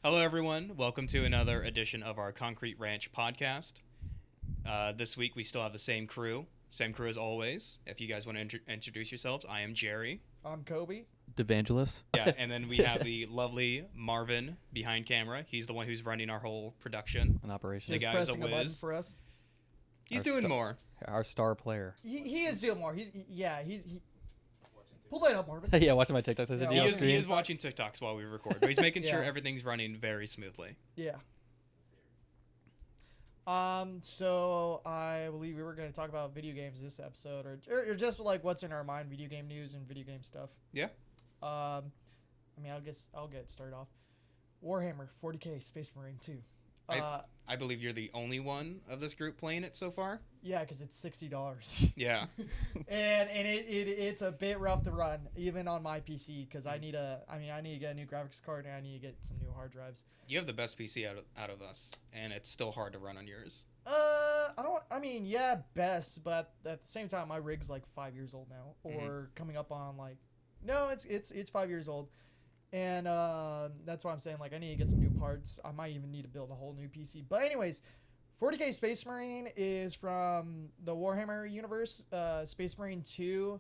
Hello, everyone. Welcome to another edition of our Concrete Ranch podcast. This week, we still have the same crew as always. If you guys want to introduce yourselves, I am Jerry. I'm Kobe. Devangelist. Yeah, and then we have the lovely Marvin behind camera. He's the one who's running our whole production. An operation. The Just guy's a pressing a button whiz. for us. He's Our doing more. Our star player. He is doing more. He pull that up, Marvin. Yeah, watching my TikToks. I said, Yeah, He "Do you is, have he screen?" is watching TikToks while we record, but he's making sure Yeah. everything's running very smoothly. Yeah. So I believe we were going to talk about video games this episode, or just like what's in our mind, video game news and video game stuff. Yeah. I mean, I'll get started off. Warhammer 40K Space Marine 2. I believe you're the only one of this group playing it so far. Yeah, because it's $60. Yeah. and it's a bit rough to run even on my PC because I need to get a new graphics card and I need to get some new hard drives. You have the best PC out of us, and it's still hard to run on yours. Best, but at the same time my rig's like 5 years old now, or coming up on like, no, it's 5 years old. And that's why I'm saying, like, I need to get some new parts. I might even need to build a whole new PC. But anyways, 40K Space Marine is from the Warhammer universe. Space Marine 2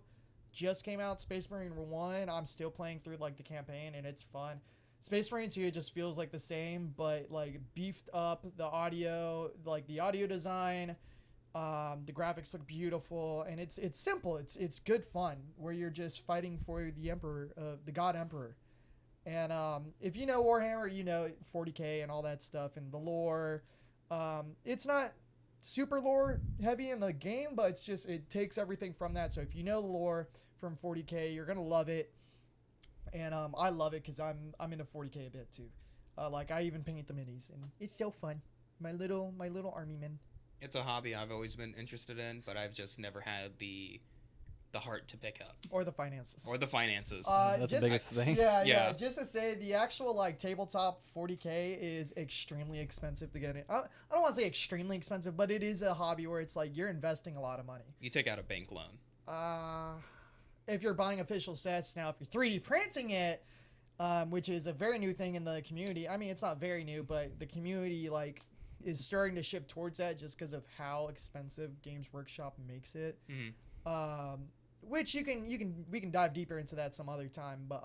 just came out. Space Marine 1, I'm still playing through, like, the campaign, and it's fun. Space Marine 2 just feels like the same, but, like, beefed up. The audio, like, the audio design, the graphics look beautiful, and it's simple. It's good fun, where you're just fighting for the Emperor, the God Emperor. And if you know Warhammer, you know 40K and all that stuff and the lore. It's not super lore heavy in the game, but it takes everything from that. So if you know the lore from 40K, you're gonna love it. And I love it because I'm into 40K a bit too. Like I even paint the minis, and it's so fun. My little army men. It's a hobby I've always been interested in, but I've just never had the heart to pick up. Or the finances. That's the biggest thing. Yeah. Just to say, the actual like tabletop 40K is extremely expensive to get in. I don't want to say extremely expensive, but it is a hobby where it's like you're investing a lot of money. You take out a bank loan. If you're buying official sets now, if you're 3D printing it, which is a very new thing in the community. I mean, it's not very new, but the community like is starting to shift towards that just because of how expensive Games Workshop makes it. Mm-hmm. Which we can dive deeper into that some other time, but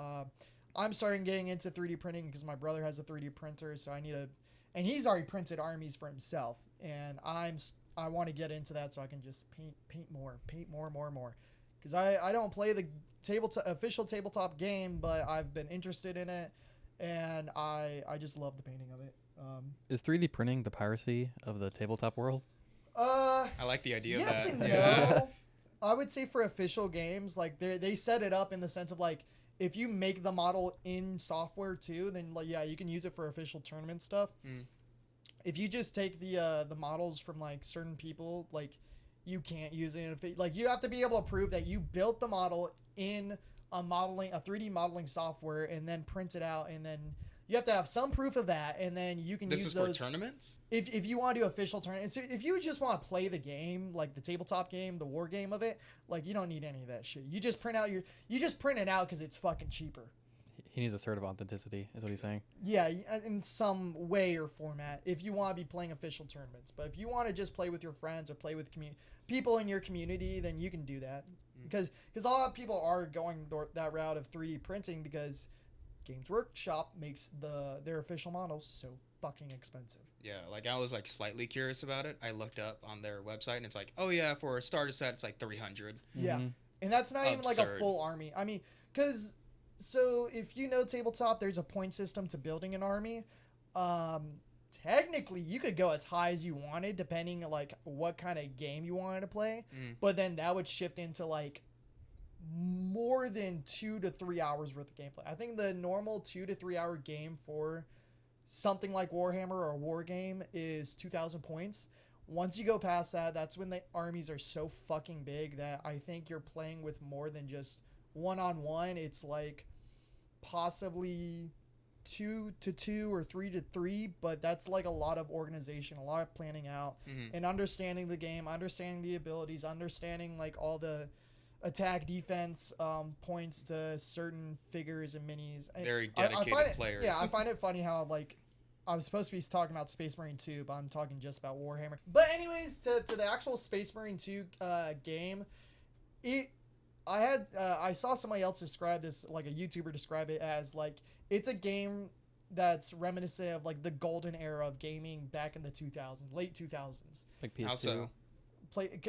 I'm starting getting into 3D printing because my brother has a 3D printer, so and he's already printed armies for himself, and I want to get into that so I can just paint more, because I don't play the official tabletop game, but I've been interested in it, and I just love the painting of it. Is 3D printing the piracy of the tabletop world? I like the idea of that. Yes and Yeah. no. I would say for official games, like they set it up in the sense of like if you make the model in software too, then like yeah, you can use it for official tournament stuff. If you just take the models from like certain people, like you can't use it. Like you have to be able to prove that you built the model in a 3D modeling software and then print it out, and then you have to have some proof of that, and then you can use those. This is for tournaments? If you want to do official tournaments, if you just want to play the game, like the tabletop game, the war game of it, like you don't need any of that shit. You just print it out because it's fucking cheaper. He needs assertive authenticity, is what he's saying. Yeah, in some way or format, if you want to be playing official tournaments. But if you want to just play with your friends or play with people in your community, then you can do that. Because a lot of people are going that route of 3D printing because Games Workshop makes their official models so fucking expensive. Yeah, like I was like slightly curious about it. I looked up on their website and it's like, oh yeah, for a starter set it's like $300. Yeah, and that's not even like a full army. I mean, so if you know tabletop, there's a point system to building an army. Technically, you could go as high as you wanted, depending like what kind of game you wanted to play. But then that would shift into like more than 2 to 3 hours worth of gameplay. I think the normal 2 to 3 hour game for something like Warhammer or a war game is 2,000 points. Once you go past that, that's when the armies are so fucking big that I think you're playing with more than just one-on-one. It's like possibly 2-2 or 3-3, but that's like a lot of organization, a lot of planning out, and understanding the game, understanding the abilities, understanding like all the attack, defense, points to certain figures and minis. Very dedicated players. Yeah, I find it funny how like I was supposed to be talking about Space Marine 2, but I'm talking just about Warhammer. But anyways, to the actual Space Marine 2 game, I saw somebody else describe this, like a YouTuber describe it as like it's a game that's reminiscent of like the golden era of gaming back in the 2000s, late 2000s. Like PS2. How so?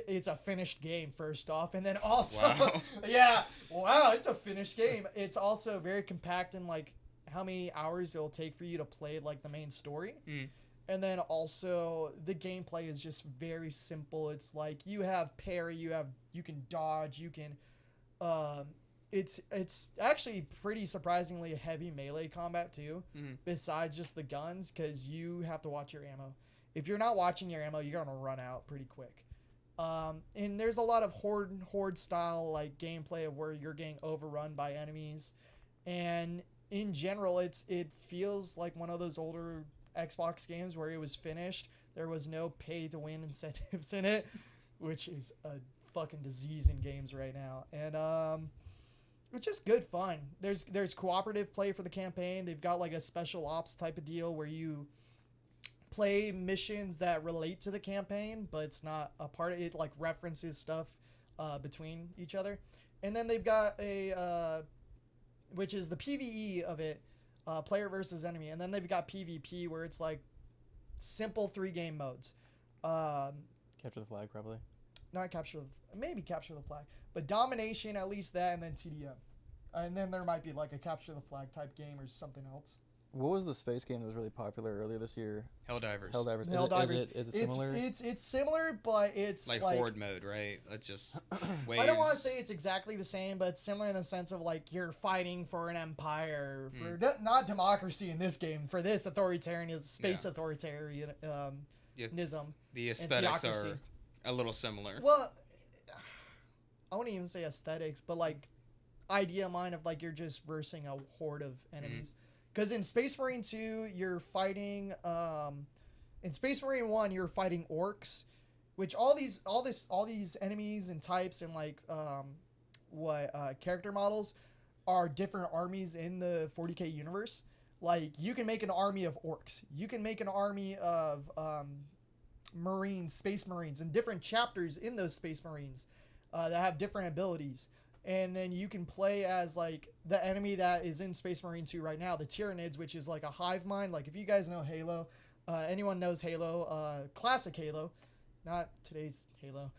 It's a finished game first off, and then also Wow. yeah, wow, it's a finished game. It's also very compact in like how many hours it'll take for you to play like the main story. And then also the gameplay is just very simple. It's like you have parry, you can dodge, you can it's actually pretty surprisingly heavy melee combat too, besides just the guns, because you have to watch your ammo. If you're not watching your ammo, you're gonna run out pretty quick. And there's a lot of horde style like gameplay of where you're getting overrun by enemies, and in general it feels like one of those older Xbox games where it was finished. There was no pay to win incentives in it, which is a fucking disease in games right now. And it's just good fun. There's cooperative play for the campaign. They've got like a special ops type of deal where you play missions that relate to the campaign, but it's not a part of it, like references stuff between each other. And then they've got a which is the PvE of it, player versus enemy, and then they've got PvP where it's like simple 3 game modes. Capture the flag, probably. Not maybe capture the flag, but domination, at least that, and then TDM, and then there might be like a capture the flag type game or something else. What was the space game that was really popular earlier this year? Helldivers. Helldivers. Is it similar? It's similar, but it's like horde mode, right? It's just waves. I don't want to say it's exactly the same, but it's similar in the sense of like you're fighting for an empire, for not democracy in this game, for this authoritarian, space authoritarianism. The aesthetics are a little similar. Well, I wouldn't even say aesthetics, but like idea of mine of like you're just versing a horde of enemies. Because in Space Marine 2, you're fighting. In Space Marine 1, you're fighting orcs, which all these enemies and types and like character models are different armies in the 40K universe. Like you can make an army of orcs, you can make an army of Marines, Space Marines, and different chapters in those Space Marines that have different abilities. And then you can play as like the enemy that is in Space Marine 2 right now, the Tyranids, which is like a hive mind. Like if you guys know Halo, anyone knows Halo, classic Halo, not today's Halo.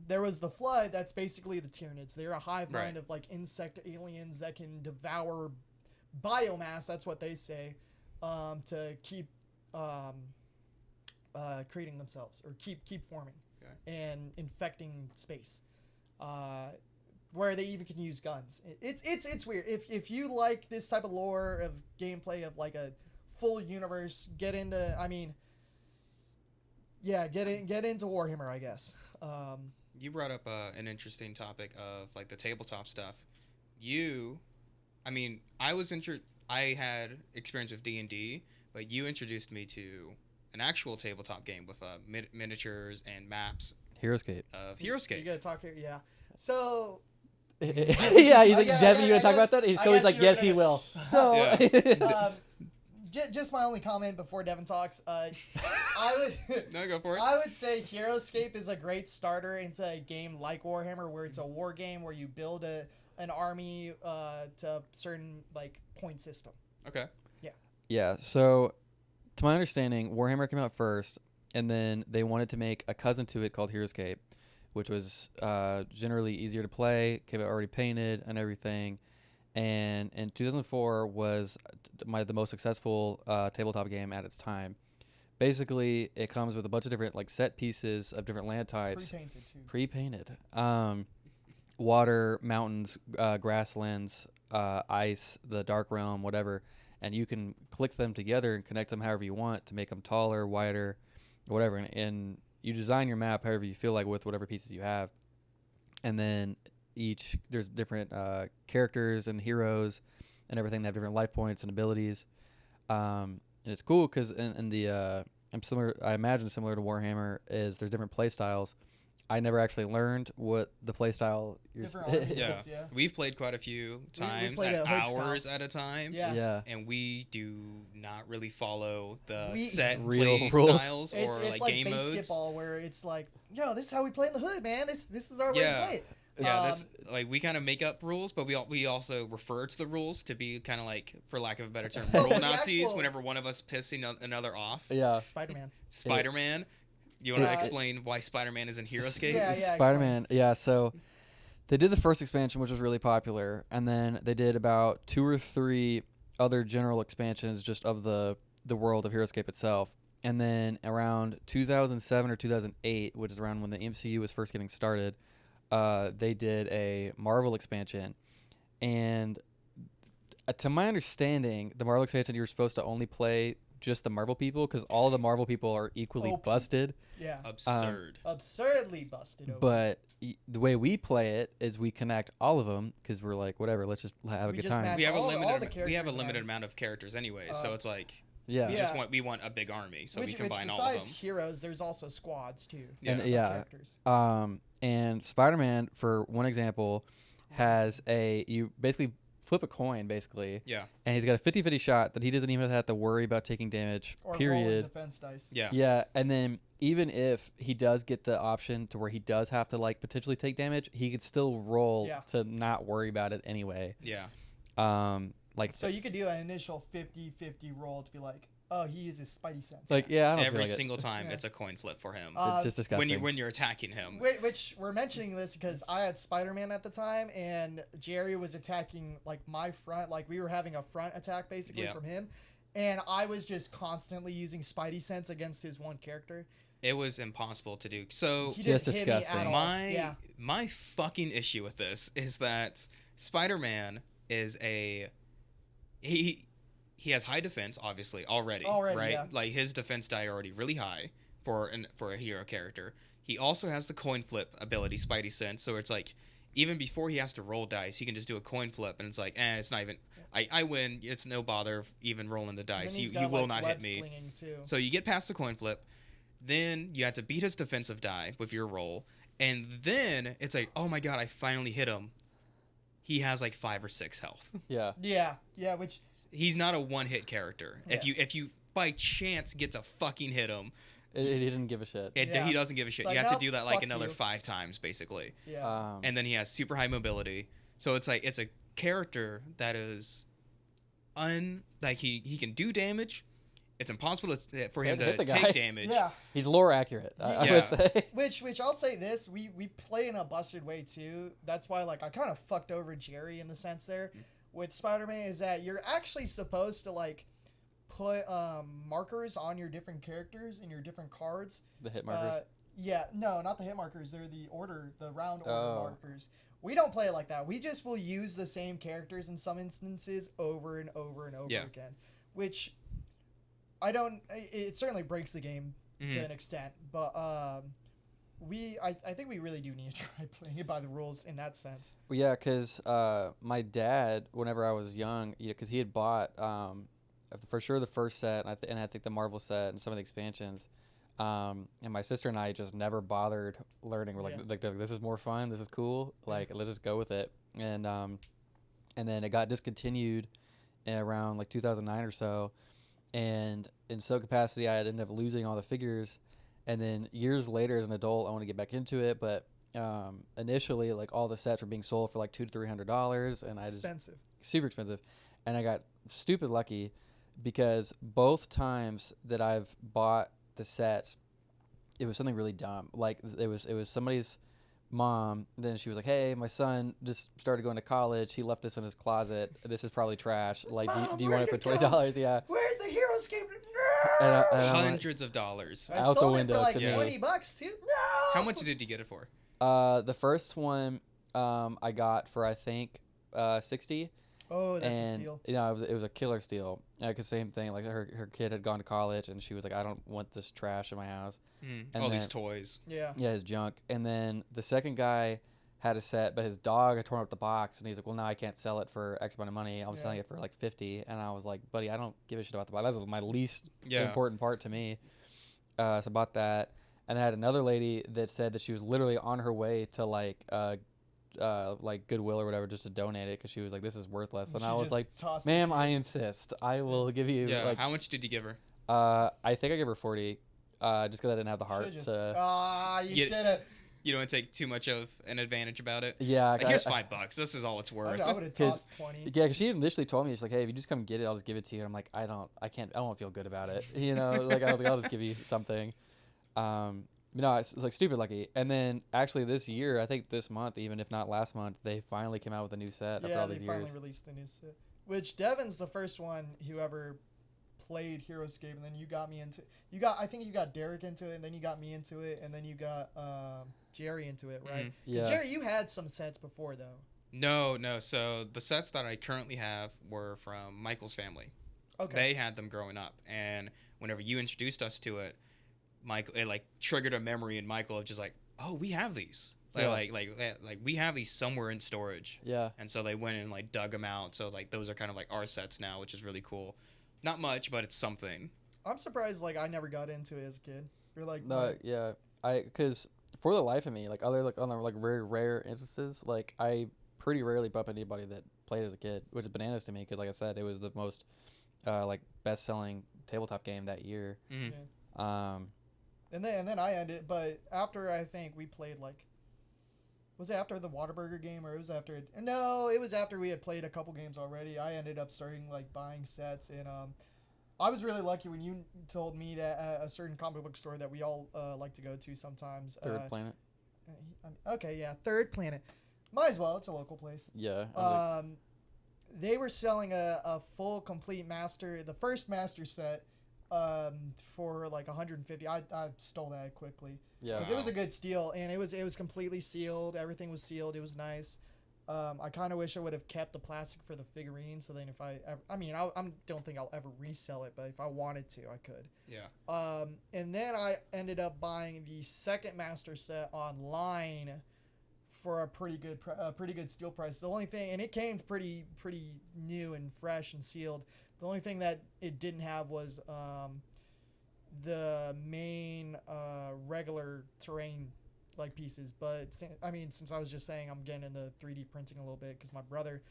There was the Flood. That's basically the Tyranids. They're a hive mind of like insect aliens that can devour biomass. That's what they say, to keep creating themselves or keep forming and infecting space. Where they even can use guns. It's weird. If you like this type of lore of gameplay of like a full universe, get into Warhammer, I guess. You brought up an interesting topic of like the tabletop stuff. I had experience with D&D, but you introduced me to an actual tabletop game with miniatures and maps. Heroescape. Of Heroescape. You gotta talk here, yeah. So. Yeah, he's like, Devin, you gonna talk about that? He's always like, yes, he will. So. Just my only comment before Devin talks. I would. No, go for it. I would say Heroescape is a great starter into a game like Warhammer, where it's a war game where you build an army to a certain like point system. Okay. Yeah. Yeah. So, to my understanding, Warhammer came out first, and then they wanted to make a cousin to it called Heroescape, which was generally easier to play, came out already painted and everything. And in 2004 was the most successful tabletop game at its time. Basically, it comes with a bunch of different like set pieces of different land types. Pre-painted too. Pre-painted. Water, mountains, grasslands, ice, the dark realm, whatever. And you can click them together and connect them however you want to make them taller, wider, whatever. And you design your map however you feel like with whatever pieces you have. And then there's different characters and heroes and everything that have different life points and abilities. And it's cool because I imagine similar to Warhammer is there's different play styles. I never actually learned what the playstyle Different army Yeah. builds, yeah. We've played quite a few times, played at a hood style. hours at a time. Yeah. Yeah. And we do not really follow the We- set Real play rules. styles It's or like game modes. basketball where it's like, yo, this is how we play in the hood, man. This is our way Yeah. to play it. Yeah, that's like we kind of make up rules, but we also refer to the rules to be kind of like, for lack of a better term, Oh, rule the Nazis. actual- Whenever one of us pisses another off, Yeah. Spider-Man. Spider-Man. You want to Uh, explain why Spider-Man is in Heroescape? Yeah, Spider-Man. Yeah. So they did the first expansion, which was really popular, and then they did about 2 or 3 other general expansions just of the world of Heroescape itself. And then around 2007 or 2008, which is around when the MCU was first getting started, they did a Marvel expansion. And to my understanding, the Marvel expansion, you were supposed to only play just the Marvel people because all the Marvel people are equally OP. busted. Yeah. Absurd. Absurdly busted over. But the way we play it is we connect all of them because we're like, whatever, let's just have a We good just time. match we have all- a all limited the we have a characters limited and amount of characters anyway, so it's like Yeah. Yeah. we want a big army, so which, we combine all of besides them. heroes, there's also squads too. Yeah. And of yeah. Characters. And Spider-Man, for one example, has you basically flip a coin, basically, Yeah. and he's got a 50-50 shot that he doesn't even have to worry about taking damage, Or rolling period. defense dice. Yeah. Yeah, and then even if he does get the option to where he does have to like potentially take damage, he could still roll Yeah. to not worry about it anyway. Yeah. Like So you could do an initial 50-50 roll to be like, oh, he uses Spidey sense. like yeah, I don't Every feel like single time Yeah. it's a coin flip for him. it's just disgusting. when you're attacking him. Which we're mentioning this because I had Spider-Man at the time, and Jerry was attacking like my front. Like we were having a front attack basically Yeah. from him, and I was just constantly using Spidey sense against his one character. It was impossible to do. So He Just didn't hit me disgusting. at all. my Yeah. my fucking issue with this is that Spider-Man is he has high defense, obviously, already, right? yeah. Like his defense die are already really high for a hero character. He also has the coin flip ability, Spidey sense, so it's like even before he has to roll dice, he can just do a coin flip, and it's like, it's not even. I win. It's no bother even rolling the And dice. then he's You got, will like, not web hit me. slinging, too. So you get past the coin flip, then you have to beat his defensive die with your roll, and then it's like, oh my god, I finally hit him. He has like 5 or 6 health. yeah. Yeah, which He's not a one-hit character. Yeah. If you by chance get to fucking hit him, He didn't give a shit. Yeah. he doesn't give a shit. It's You like, have to "Nope, do that like fuck another you." 5 times basically, yeah. and then he has super high mobility. So it's like it's a character that is like he can do damage. It's impossible for him Hit to the guy. take damage. Yeah. He's lore accurate, I Yeah. would say. Which I'll say this, we play in a busted way too. That's why like I kind of fucked over Jerry in the sense there with Spider-Man is that you're actually supposed to like put markers on your different characters and your different cards. The hit markers. Yeah, no, not the hit markers. They're the round order Oh. markers. We don't play it like that. We just will use the same characters in some instances over and over and over Yeah. again, which I don't. It certainly breaks the game to Mhm. an extent, but I think we really do need to try playing it by the rules in that sense. Well, yeah, because my dad, whenever I was young, because he had bought for sure the first set, and I think the Marvel set and some of the expansions. And my sister and I just never bothered learning. We're like, Yeah. this is more fun. This is cool. Like, let's just go with it. And then it got discontinued around like 2009 or so. And in some capacity, I had ended up losing all the figures. And then years later, as an adult, I want to get back into it. But initially, like all the sets were being sold for like $200 to $300, and I just Expensive. super expensive. And I got stupid lucky because both times that I've bought the sets, it was something really dumb. Like it was somebody's mom. Then she was like, "Hey, my son just started going to college. He left this in his closet. This is probably trash. Like, Mom, do you want it for where'd it go? $20? Yeah." Where'd the heroes came? And No. I'm like, Hundreds of dollars. I out the sold window it for like to me. $20 too. No. How much did you get it for? the first one I got for I think 60. Oh, that's a And steal. you know, it was a killer steal. Cause same thing. Like her kid had gone to college, and she was like, "I don't want this trash in my house." And All these then- toys. Yeah. Yeah, his junk. And then the second guy had a set, but his dog had torn up the box, and he's like, "Well, now I can't sell it for X amount of money. I'm Yeah. selling it for like 50." And I was like, "Buddy, I don't give a shit about the box. That's my least Yeah. important part to me." So I bought that, And then I had another lady that said that she was literally on her way to like Goodwill or whatever just to donate it because she was like, this is worthless. And She I was just like, tossed it ma'am, to I you. insist. I will give you Yeah. like How much did you give her? I think I gave her 40 just because I didn't have the heart Should've just- to. you Yeah. should have. You don't take too much of an advantage about it. Yeah, Like, here's $5. This is all it's I worth. would have 'Cause- tossed 20. Yeah, because she initially told me, she's like, hey, if you just come get it, I'll just give it to you. And I'm like, I won't feel good about it. You know, like, I'll just give you something. No, it's like stupid lucky. And then actually this year, I think this month, even if not last month, they finally came out with a new set after Yeah, all they these finally years. released the new set. Which Devin's the first one who ever played HeroScape, and then you got me into. I think you got Derek into it, and then you got me into it, and then you got Jerry into it, right? Mhm. 'Cause Yeah. Jerry, you had some sets before though. No. So the sets that I currently have were from Michael's family. Okay. They had them growing up, and whenever you introduced us to it, Michael, it like triggered a memory in Michael of just like, oh, we have these. Yeah. Like we have these somewhere in storage. Yeah. And so they went and like dug them out. So like those are kind of like our sets now, which is really cool. Not much, but it's something. I'm surprised like I never got into it as a kid. You're like No, yeah. Because for the life of me, like other like on the like very rare instances, like I pretty rarely bump into anybody that played as a kid, which is bananas to me because like I said, it was the most like best selling tabletop game that year. Mhm. Yeah. And then I ended, but after I think we played like, was it after the Whataburger game or it was after? No, it was after we had played a couple games already. I ended up starting like buying sets, and I was really lucky when you told me that a certain comic book store that we all like to go to sometimes. Third Planet. Okay, yeah, Third Planet. Might as well. It's a local place. Yeah. I was like, They were selling a full complete master, the first master set, for like 150. I stole that quickly yeah. because it was a good steal, and it was completely sealed. Everything was sealed. It was nice. I kind of wish I would have kept the plastic for the figurine, so then if I ever, I mean, I don't think I'll ever resell it, but if I wanted to, I could. Yeah. And then I ended up buying the second master set online for a pretty good steal price. The only thing, and it came pretty new and fresh and sealed. The only thing that it didn't have was the main regular terrain like pieces. But I mean, since I was just saying I'm getting into 3D printing a little bit because my brother,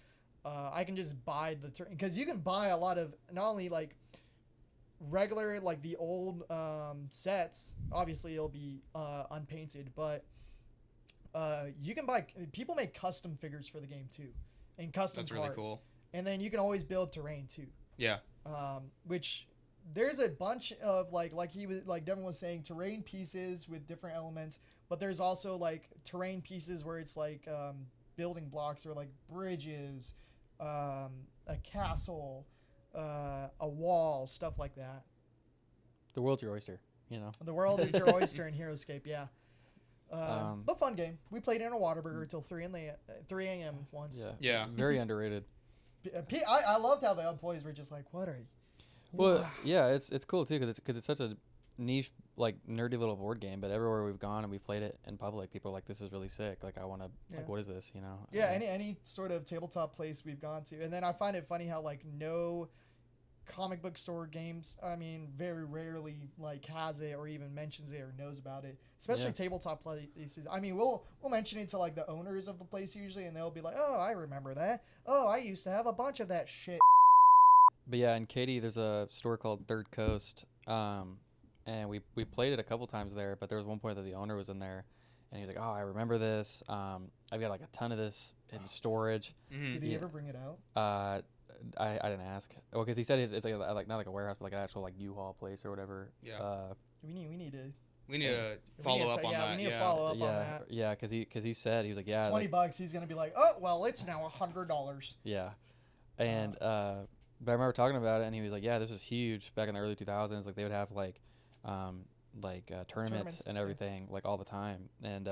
I can just buy the terrain because you can buy a lot of not only like regular like the old sets. Obviously, it'll be unpainted, but you can buy. People make custom figures for the game too, and custom That's parts. really cool. And then you can always build terrain too. Yeah. Which there's a bunch of like Devin was saying, terrain pieces with different elements, but there's also like terrain pieces where it's like building blocks or like bridges, a castle, a wall, stuff like that. The world's your oyster, you know. The world is your oyster in HeroScape, yeah. But fun game. We played in a Whataburger till 3 a.m. once. Yeah. Very underrated. I loved how the employees were just like, "What are you?" Well, Wow. yeah, it's cool too because it's such a niche, like nerdy little board game. But everywhere we've gone and we played it in public, people are like, "This is really sick. Like, I want to. Yeah. Like, what is this? You know?" Yeah, any sort of tabletop place we've gone to, and then I find it funny how like no comic book store games, I mean, very rarely like has it or even mentions it or knows about it. Especially Yeah. tabletop places. I mean, we'll mention it to like the owners of the place usually, and they'll be like, "Oh, I remember that. Oh, I used to have a bunch of that shit." But yeah, in Katy, there's a store called Third Coast, and we played it a couple times there. But there was one point that the owner was in there, and he was like, "Oh, I remember this. I've got like a ton of this in storage." Mhm. Did he Yeah. ever bring it out? I didn't ask. Well, because he said it's like not like a warehouse, but like an actual like U-Haul place or whatever. Yeah. We need to We need to we follow need up to, on yeah, that. we need Yeah. to follow up on Yeah, that. yeah, because he said he was like, It's yeah, like, $20. He's gonna be like, "Oh, well, it's now $100." yeah, and but I remember talking about it, and he was like, yeah, this was huge back in the early 2000s. Like they would have tournaments and yeah. everything like all the time, and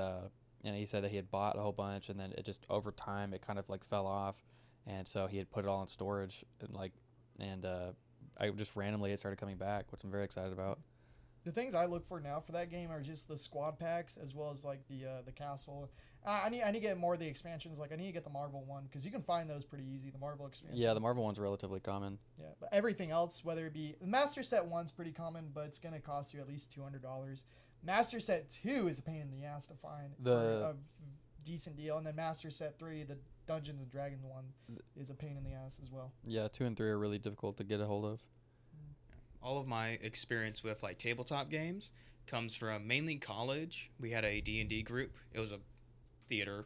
he said that he had bought a whole bunch, and then it just over time it kind of like fell off, and so he had put it all in storage, and I just randomly it started coming back, which I'm very excited about. The things I look for now for that game are just the squad packs as well as like the castle. I need to get more of the expansions. Like I need to get the Marvel one because you can find those pretty easy. The Marvel expansion. Yeah, the Marvel one's relatively common. Yeah, but everything else, whether it be the Master Set one's pretty common, but it's gonna cost you at least $200. Master Set 2 is a pain in the ass to find for a decent deal, and then Master Set 3, the Dungeons and Dragons one, is a pain in the ass as well. Yeah, 2 and 3 are really difficult to get a hold of. All of my experience with like tabletop games comes from mainly college. We had a D&D group. It was a theater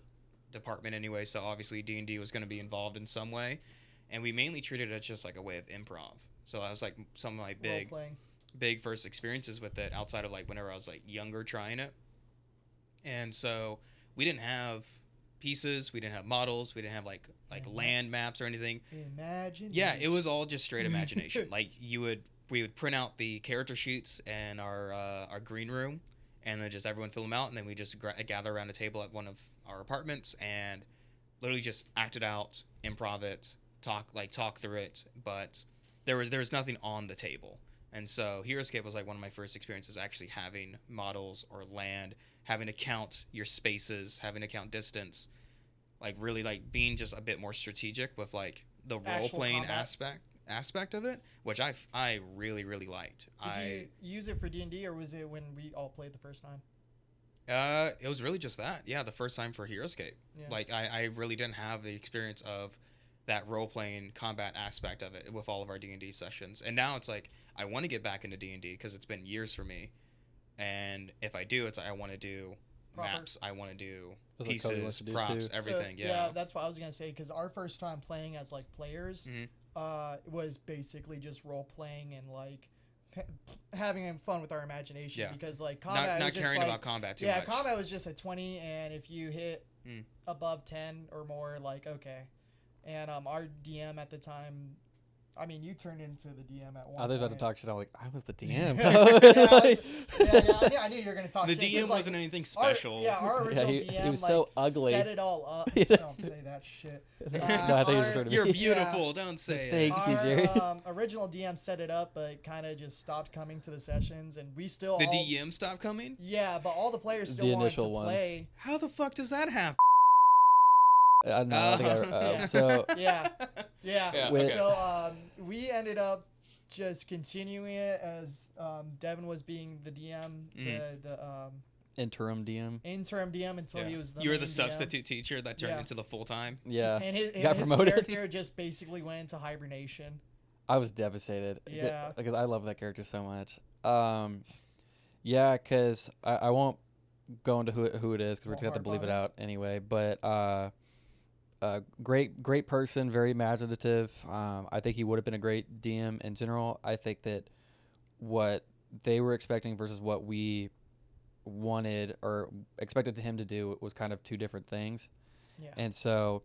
department anyway, so obviously D&D was going to be involved in some way, and we mainly treated it just like a way of improv. So that was like some of my big first experiences with it, outside of like whenever I was like younger trying it. And so we didn't have pieces, we didn't have models, we didn't have like land maps or anything. Imagine. Yeah, it was all just straight imagination. Like we would print out the character sheets in our green room, and then just everyone fill them out, and then we just gather around a table at one of our apartments and literally just act it out, improv it, talk through it. But there was nothing on the table. And so HeroScape was like one of my first experiences actually having models or land, having to count your spaces, having to count distance, like really like being just a bit more strategic with like the role-playing aspect of it, which I really, really liked. Did you use it for D&D, or was it when we all played the first time? It was really just that. Yeah, the first time for HeroScape. Yeah. Like I really didn't have the experience of that role-playing combat aspect of it with all of our D&D sessions. And now it's like I want to get back into D&D because it's been years for me. And if I do, it's like I want to do maps, I want to do pieces, props, everything. So, yeah, that's what I was going to say, because our first time playing as like players was basically just role-playing and like having fun with our imagination, because like combat not caring about combat too much. Yeah, combat was just a 20, and if you hit above 10 or more, like okay. And our DM at the time, I mean, you turned into the DM at one. I was about to talk shit. I was like, I was the DM. I knew you were gonna talk the shit. The DM wasn't anything special. Our original DM he was so ugly. Set it all up. Don't say that shit. No, I think he was You're beautiful. Don't say it. Thank you, Jerry. Original DM set it up, but kind of just stopped coming to the sessions, and we still. The DM stopped coming. Yeah, but all the players still wanted to play. How the fuck does that happen? I think so yeah. Okay. So we ended up just continuing it as Devin was being the DM, the interim DM until he was the you were main the DM. substitute teacher that turned into the full time. Yeah, and his promoted. character just basically went into hibernation. I was devastated. Yeah, because I love that character so much. Yeah, because I won't go into who it is because we're just going to believe it out anyway. But great person, very imaginative. I think he would have been a great DM in general. I think that what they were expecting versus what we wanted or expected him to do was kind of two different things. Yeah. And so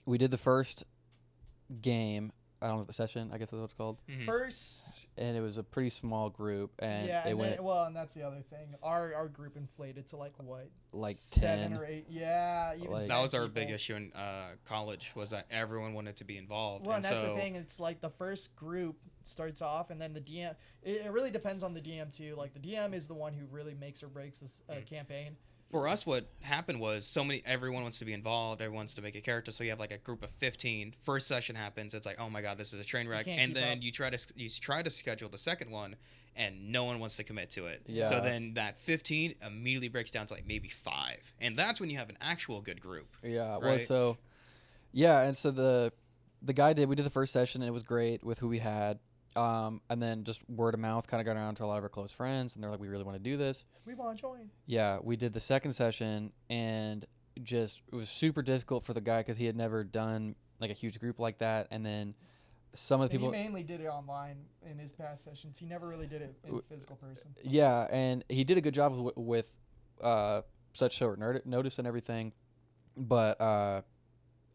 we did the first game. I don't know, the session, I guess that's what it's called. First, and it was a pretty small group, and and that's the other thing. Our group inflated to like 7 or 8. Yeah, even that was our big issue in college, was that everyone wanted to be involved. Well, and that's the thing. It's like the first group starts off, and then the DM. It really depends on the DM too. Like the DM is the one who really makes or breaks this campaign. For us, what happened was everyone wants to be involved, everyone wants to make a character, so you have like a group of 15. First session happens, it's like, oh my god, this is a train wreck, and then you try to schedule the second one, and no one wants to commit to it. Yeah. So then that 15 immediately breaks down to like maybe 5, and that's when you have an actual good group. Yeah. Right? Well, so yeah, and so the guy we did the first session, and it was great with who we had. And then just word of mouth kind of got around to a lot of our close friends, and they're like, we really want to do this. We want to join. Yeah, we did the second session, and it was super difficult for the guy because he had never done like a huge group like that. And then some of the people. He mainly did it online in his past sessions. He never really did it in physical person. Yeah, and he did a good job with such short notice and everything. But, I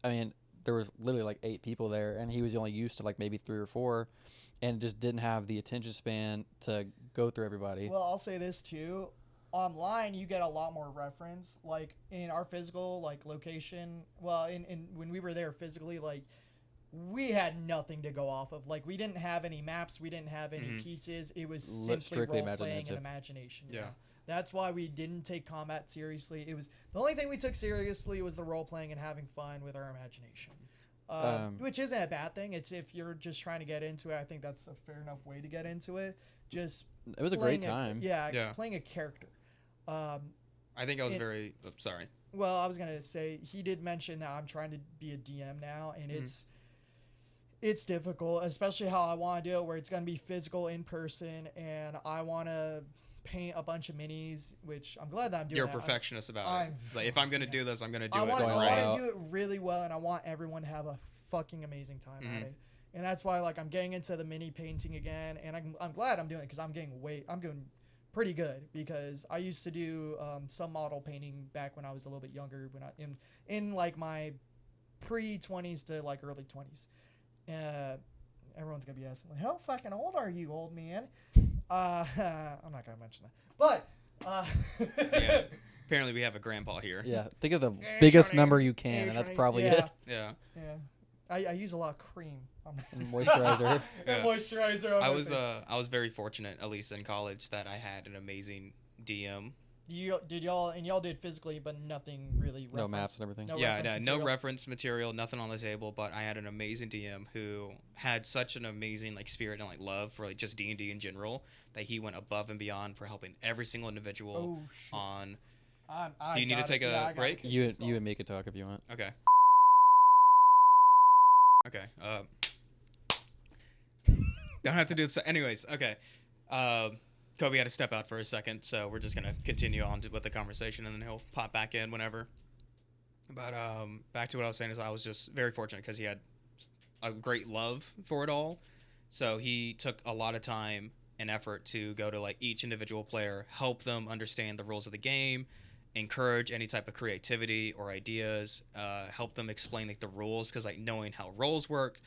mean, there was literally like 8 people there, and he was only used to like maybe 3 or 4. And just didn't have the attention span to go through everybody. Well, I'll say this too. Online, you get a lot more reference. Like in our physical location, well, in when we were there physically, like we had nothing to go off of. Like we didn't have any maps, we didn't have any pieces. It was simply role playing and imagination. Yeah. That's why we didn't take combat seriously. It was the only thing we took seriously was the role playing and having fun with our imagination. Which isn't a bad thing. It's if you're just trying to get into it, I think that's a fair enough way to get into it. Just It was a great time. Yeah, playing a character. I think I was very sorry. Well, I was gonna say he did mention that I'm trying to be a DM now, and it's difficult, especially how I want to do it, where it's gonna be physical in person, and I want to paint a bunch of minis, which I'm glad that I'm doing. You're a perfectionist about it. Like, if I'm gonna do this, I'm gonna do it I right. want to do it really well, and I want everyone to have a fucking amazing time at it. And that's why, like, I'm getting into the mini painting again, and I'm glad I'm doing it because I'm doing pretty good, because I used to do some model painting back when I was a little bit younger, when I in like my pre-20s to like early 20s. Everyone's gonna be asking, like, how fucking old are you, old man? I'm not gonna mention that, but Yeah. Apparently, we have a grandpa here. Yeah, think of the biggest number you can, and that's probably it. Yeah. I use a lot of cream. Moisturizer. Moisturizer. I was very fortunate, at least in college, that I had an amazing DM. Y'all did physically, but nothing really. No maps and everything. No reference material, nothing on the table. But I had an amazing DM who had such an amazing like spirit and like love for like just D&D in general, that he went above and beyond for helping every single individual on. Do you need to take a break? You and me could talk if you want. Okay. Okay. Don't have to do this. Anyways, okay. Kobe had to step out for a second, so we're just gonna continue on with the conversation, and then he'll pop back in whenever. But back to what I was saying is I was just very fortunate because he had a great love for it all. So he took a lot of time and effort to go to like each individual player, help them understand the rules of the game, encourage any type of creativity or ideas, help them explain like the rules, because like knowing how roles work,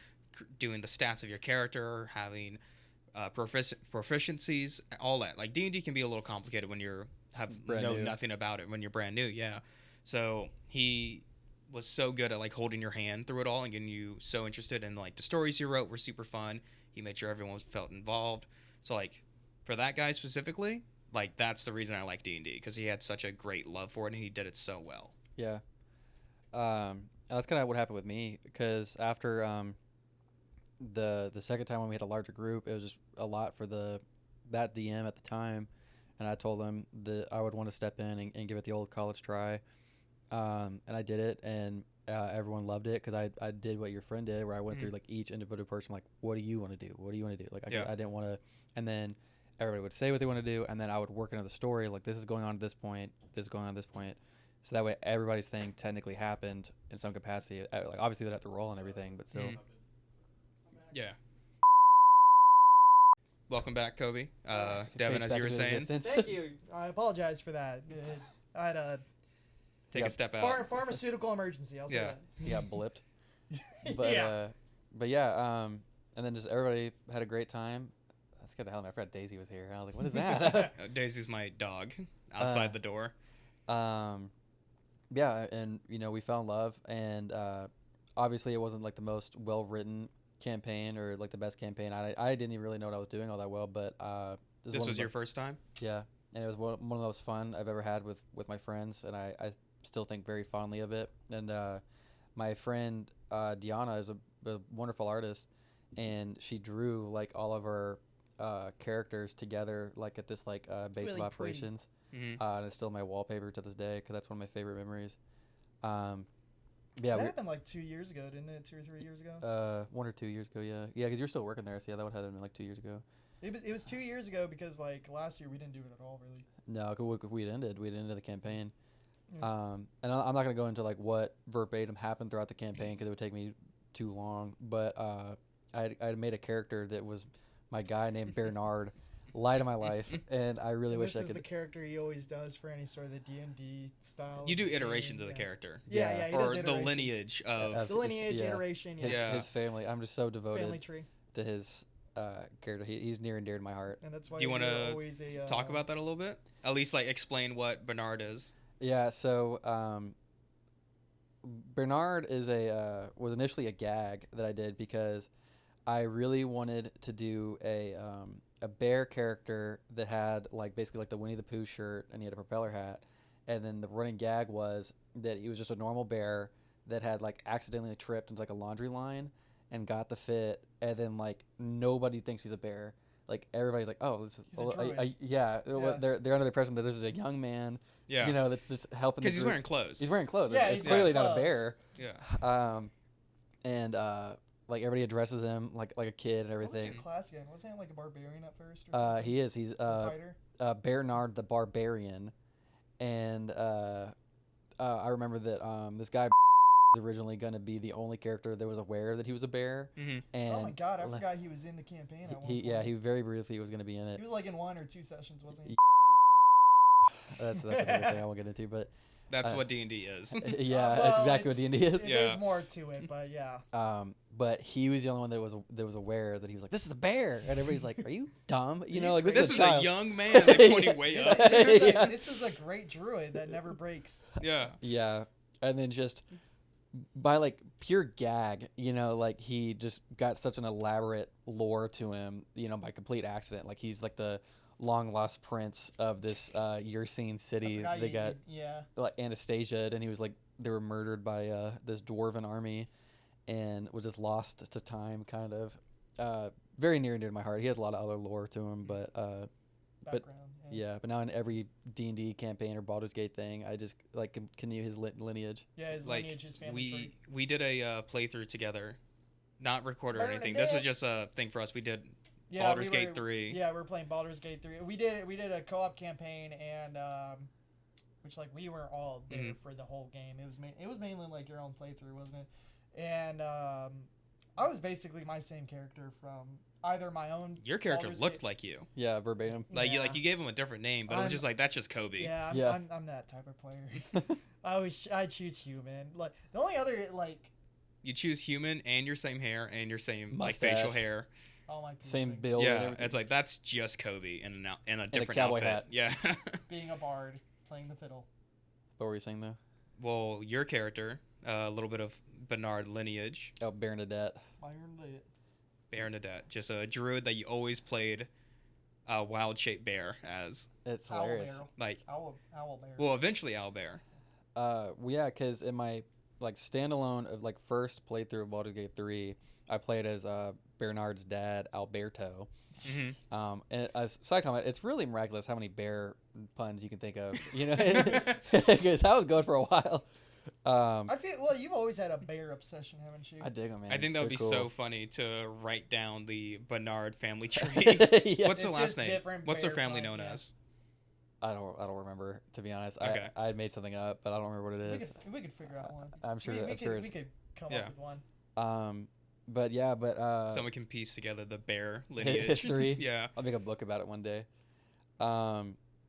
doing the stats of your character, having proficiencies, all that. Like D&D can be a little complicated when you're nothing about it when you're brand new. Yeah. So he was so good at like holding your hand through it all and getting you so interested in like the stories you wrote were super fun. He made sure everyone felt involved. So like for that guy specifically, like that's the reason I like D&D, because he had such a great love for it and he did it so well. Yeah. That's kind of what happened with me, because after the second time when we had a larger group, it was just a lot for that DM at the time, and I told him that I would want to step in and give it the old college try, and I did it, and everyone loved it, because I did what your friend did, where I went through like each individual person, like, what do you want to do, like I didn't want to, and then everybody would say what they want to do, and then I would work into the story, like this is going on at this point, this is going on at this point, so that way everybody's thing technically happened in some capacity. Like obviously they'd have to roll and everything, but still. Yeah. Welcome back, Kobe. Devin, as you were saying. Thank you. I apologize for that. I had a take a step out. Pharmaceutical emergency. I'll say that. He got blipped. But yeah. And then just everybody had a great time. That scared the hell out of me. I forgot Daisy was here. And I was like, what is that? Daisy's my dog outside the door. Yeah, and we fell in love, and obviously it wasn't like the most well-written campaign or like the best campaign. I didn't even really know what I was doing all that well, but this was your first time? Yeah, and it was one of the most fun I've ever had with my friends, and I still think very fondly of it. And my friend Diana is a wonderful artist, and she drew like all of our characters together like at this like base really of operations. And it's still my wallpaper to this day, because that's one of my favorite memories. That happened like 2 years ago, didn't it? 2 or 3 years ago? 1 or 2 years ago, yeah. Yeah, because you're still working there, so yeah, that would have been like 2 years ago. It was 2 years ago, because like last year we didn't do it at all, really. No, we'd ended the campaign. Yeah. And I'm not going to go into like what verbatim happened throughout the campaign, because it would take me too long, but I had made a character that was my guy named Bernard, light of my life, and I really wish I could. This is the character he always does for any sort of the D&D style. You do iterations of the character. Yeah, or the lineage of the lineage iteration. His family. I'm just so devoted family tree to his character. He's near and dear to my heart. And that's why. Do you want to talk about that a little bit? At least like explain what Bernard is. Yeah. So Bernard was initially a gag that I did, because I really wanted to do a bear character that had like basically like the Winnie the Pooh shirt, and he had a propeller hat, and then the running gag was that he was just a normal bear that had like accidentally tripped into like a laundry line and got the fit, and then like nobody thinks he's a bear. Like everybody's like, oh, this is He's a druid. yeah. Yeah. They're under the impression that this is a young man. Yeah. You know, that's just helping. Because he's wearing clothes. He's wearing clothes. Yeah, It's he's clearly wearing not a clothes. bear. Yeah. And like everybody addresses him like a kid and What was everything. your class again? Wasn't it like a barbarian at first? Or something? He is. He's A fighter. Bernard the Barbarian, and I remember that this guy was originally going to be the only character that was aware that he was a bear. Mm-hmm. And Oh my god, I forgot he was in the campaign. At one he point. he very briefly was going to be in it. He was like in 1 or 2 sessions, wasn't he? That's another thing I won't get into, but That's what D&D is. yeah, Well, that's exactly what D&D is. Yeah. There's more to it, but yeah. But he was the only one that was aware that he was like, this is a bear, and everybody's like, are you dumb? You know, like this this is a a child. young man. They're pointing way This, up. Yeah. this is a great druid that never breaks. Yeah. Yeah, and then just by like pure gag, you know, like he just got such an elaborate lore to him, you know, by complete accident. Like he's like the long lost prince of this Yersin city. I forgot They got yeah. like Anastasia, and he was like they were murdered by this dwarven army, and was just lost to time, kind of. Very near and dear to my heart. He has a lot of other lore to him, but Background. yeah. But now in every D&D campaign or Baldur's Gate thing, I just like continue his lineage. Yeah, his Like lineage, his family tree. we did a playthrough together, not recorded or anything. This was just a thing for us. We did Baldur's Gate 3. Yeah, we were playing Baldur's Gate 3. We did a co-op campaign, and which like we were all there for the whole game. It was mainly like your own playthrough, wasn't it? And I was basically my same character from either my own. Your character Baldur's looked Gate- like you. Yeah, verbatim. Like Yeah. you gave him a different name, but it was I'm- just like that's just Kobe. Yeah, Yeah. I'm that type of player. I choose human. Like the only other like You choose human and your same hair and your same like Mustache. facial hair. all my Same piercings. build. and Yeah, everything. it's like that's just Kobe in a different cowboy outfit. hat. Yeah. Being a bard, playing the fiddle. What were you saying though? Well, your character, a little bit of Bernard lineage, Oh, Bernadette. Iron Lit. Bernadette, just a druid that you always played a wild-shaped bear as. It's Owl hilarious. bear. Like, Owl bear. well, eventually owlbear. Well, yeah, because in my like standalone of like first playthrough of Baldur's Gate 3, I played as Bernard's dad, Alberto. Mm-hmm. And a side comment, it's really miraculous how many bear puns you can think of. You know, because I was going for a while. I feel well. You've always had a bear obsession, haven't you? I dig them, man. I think that would be They're so cool. funny to write down the Bernard family tree. Yeah. What's the It's last just name? different What's their bear family pun, known yeah. as? I don't remember, to be honest. Okay. I had made something up, but I don't remember what it is. We could figure out one. I'm sure. we I'm sure. we could come Yeah. up with one. But yeah, but Someone can piece together the bear lineage. history. Yeah. I'll make a book about it one day.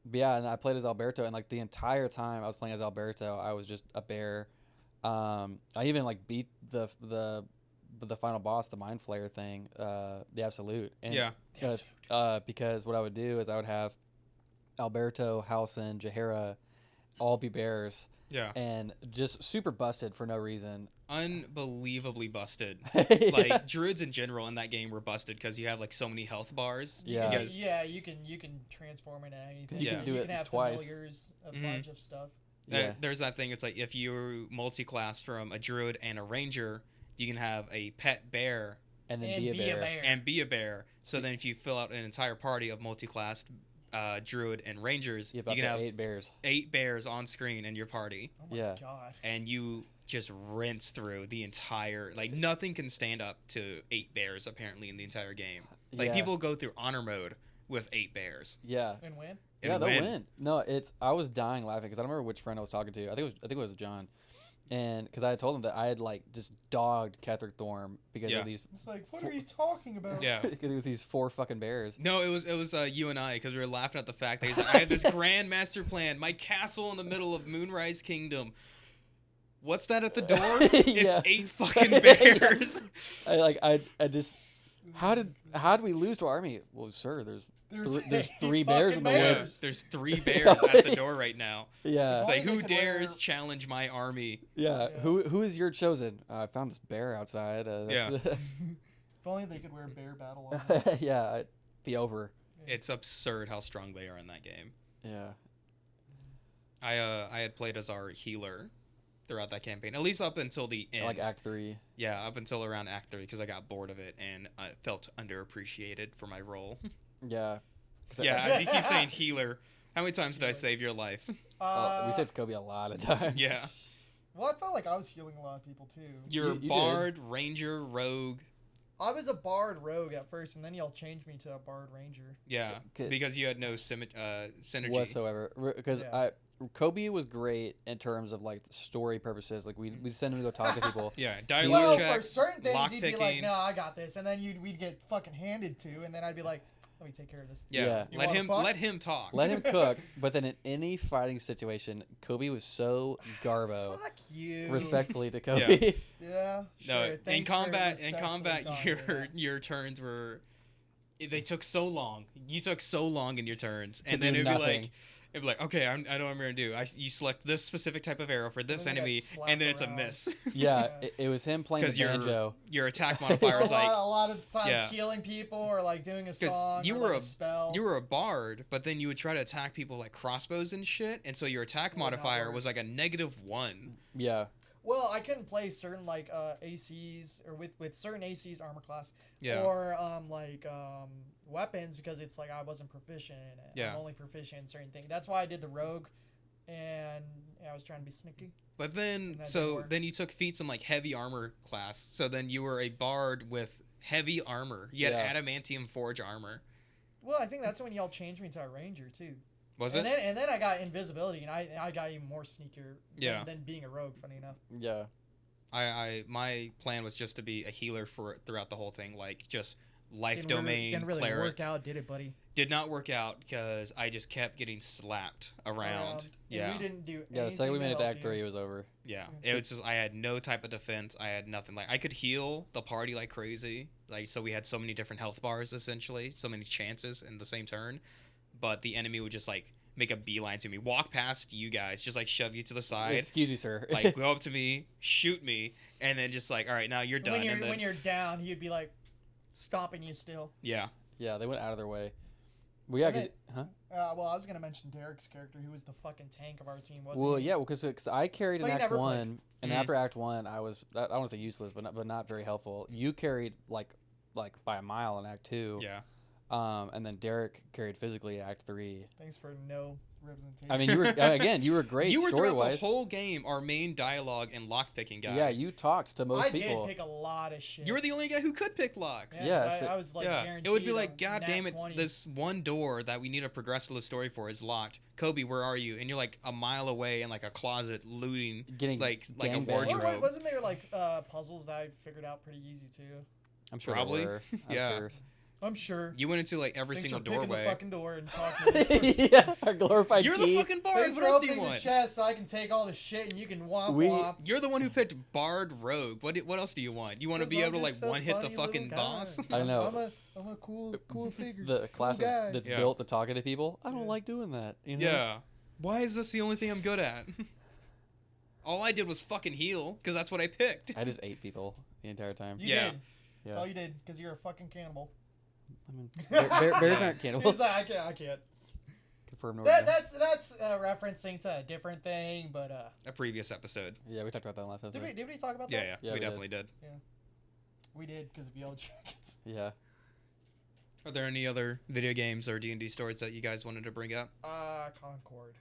But yeah, and I played as Alberto, and like the entire time I was playing as Alberto, I was just a bear. I even like beat the final boss, the Mind Flayer thing, the Absolute. And, Yeah. because what I would do is I would have Alberto, Halson, Jahara all be bears, Yeah. and just super busted for no reason. Unbelievably busted. Yeah. Like druids in general in that game were busted because you have like so many health bars. Yeah. Because You can transform into anything. 'Cause you can do you it can have twice. familiars, a Mhm. bunch of stuff. Yeah. there's that thing. It's like if you multi-class from a druid and a ranger, you can have a pet bear and then And be a bear. and be a bear. So then if you fill out an entire party of multi-classed druid and rangers, You you have up can to have 8 bears. 8 bears on screen in your party, Oh my Yeah. god. and you just rinse through the entire, like nothing can stand up to 8 bears apparently in the entire game. Like Yeah. people go through honor mode with 8 bears. Yeah. And win? And Yeah, they'll win. No, I was dying laughing because I don't remember which friend I was talking to. I think it was John, and because I had told him that I had like just dogged Catherick Thorm because Yeah. of these It's like, what are you talking about? Yeah. because with these 4 fucking bears. No, it was you and I because we were laughing at the fact that he's like, I have this grand master plan, my castle in the middle of Moonrise Kingdom. What's that at the door? Yeah. It's 8 fucking bears. I just how did we lose to our army? Well, sir, there's 3 bears in the fucking Yeah, woods. there's 3 bears at the door right now. Yeah, It's like, Only who they could dares wear- challenge my army? yeah. Yeah. Who is your chosen? I found this bear outside. That's If only they could wear bear battle armor. yeah, it'd be over. It's absurd how strong they are in that game. Yeah. I had played as our healer, throughout that campaign, at least up until the end. Like Act 3. Yeah, up until around Act 3, because I got bored of it and I felt underappreciated for my role. Yeah. Yeah, as you keep saying healer. How many times did I save your life? We saved Kobe a lot of times. Yeah. Well, I felt like I was healing a lot of people too. You're You bard, ranger, rogue. I was a bard rogue at first, and then y'all changed me to a bard ranger. Yeah, Okay. because you had no synergy. Whatsoever. Because Yeah. Kobe was great in terms of like story purposes. Like we'd send him to go talk to people. Yeah, Well, dialogue for check, certain things, lock you'd be like, picking. "No, I got this," and then we'd get fucking handed to, and then I'd be like, "Let me take care of this." Yeah, You let wanna him fuck? let him talk. Let him cook. But then in any fighting situation, Kobe was so garbo. Fuck you. Respectfully to Kobe. Yeah. No, Sure. in Thanks for combat, respectfully talking, yeah. your turns were, they took so long. You took so long in your turns, To and then do it'd be like, okay, I know what I'm gonna do. You select this specific type of arrow for this then they get enemy, slapped and then it's a around. miss. Yeah, it was him playing the Because banjo. your attack modifier A is like, lot of times yeah. healing people or like doing a song you or were like a- a spell. you were a bard, but then you would try to attack people like crossbows and shit, and so your attack Would not modifier work. was like a -1. Yeah. Well, I couldn't play certain like ACs or with certain ACs armor class Yeah. or weapons because it's like I wasn't proficient in it. Yeah. I'm only proficient in certain things. That's why I did the rogue, and I was trying to be sneaky. But then, that didn't so work. then you took feats in like heavy armor class. So then you were a bard with heavy armor. You had Yeah. adamantium forge armor. Well, I think that's when y'all changed me to a ranger too. Was and it? then I got invisibility, and I got even more sneakier Yeah. than being a rogue. Funny enough. Yeah. My plan was just to be a healer throughout the whole thing, like just life Didn't domain didn't really cleric. work out, did it, buddy? Did not work out because I just kept getting slapped around. And Yeah. we didn't do. Yeah, the second we anything made it to to help Act you. 3, it was over. Yeah, it was just I had no type of defense. I had nothing. Like I could heal the party like crazy. Like so we had so many different health bars essentially, so many chances in the same turn, but the enemy would just like make a beeline to me, walk past you guys, just like shove you to the side, Excuse me, sir. like go up to me, shoot me, and then just like all right now you're done. And then, When you're down, he'd be like stopping you still. yeah, Yeah, they went out of their way. Well, yeah, And 'cause- it- huh? Well, I was gonna mention Derek's character, who was the fucking tank of our team, wasn't Well, he? yeah, because I carried in But you Act never 1, and Mhm. after Act 1, I was I don't want to say useless, but not very helpful. You carried like by a mile in Act 2. yeah. And then Derek carried physically Act 3. Thanks for no representation. I mean, you were again, you were great You were story throughout the wise. whole game our main dialogue and lockpicking guy. Yeah, you talked to most I people. did pick a lot of shit. You were the only guy who could pick locks. Yeah, 'cause so- I was like yeah, guaranteed. it would be a like, God nat damn it, 20. this one door that we need to progress to the story for is locked. Kobe, where are you? And you're like a mile away in like a closet looting, Getting like a gangbanged. wardrobe. Wasn't there like puzzles that I figured out pretty easy too? I'm sure Probably. there were. I'm Yeah. sure. I'm sure. You went into like every Thanks single for picking doorway. the fucking door and talking to this person. Yeah, our glorified You're key. the fucking bard. Thanks What for else do you opening the want? chest so I can take all the shit and you can womp We- womp. You're the one who picked bard rogue. What else do you want? You want to be able to like one hit the fucking boss? I know. I'm a cool figure. The class guy. that's Yeah. built to talking to people. I don't Yeah. like doing that. You know? Yeah. Why is this the only thing I'm good at? All I did was fucking heal because that's what I picked. I just ate people the entire time. You Yeah. did. That's Yeah. all you did because you're a fucking cannibal. I mean, bears aren't He's cannibals. like, I can't. Confirmed. That's referencing to a different thing, but A previous episode. Yeah, we talked about that last episode. did we talk about Yeah, that? yeah, Yeah, we we definitely did. We did because of Yellow Jackets. Yeah. Are there any other video games or D&D stories that you guys wanted to bring up? Concord.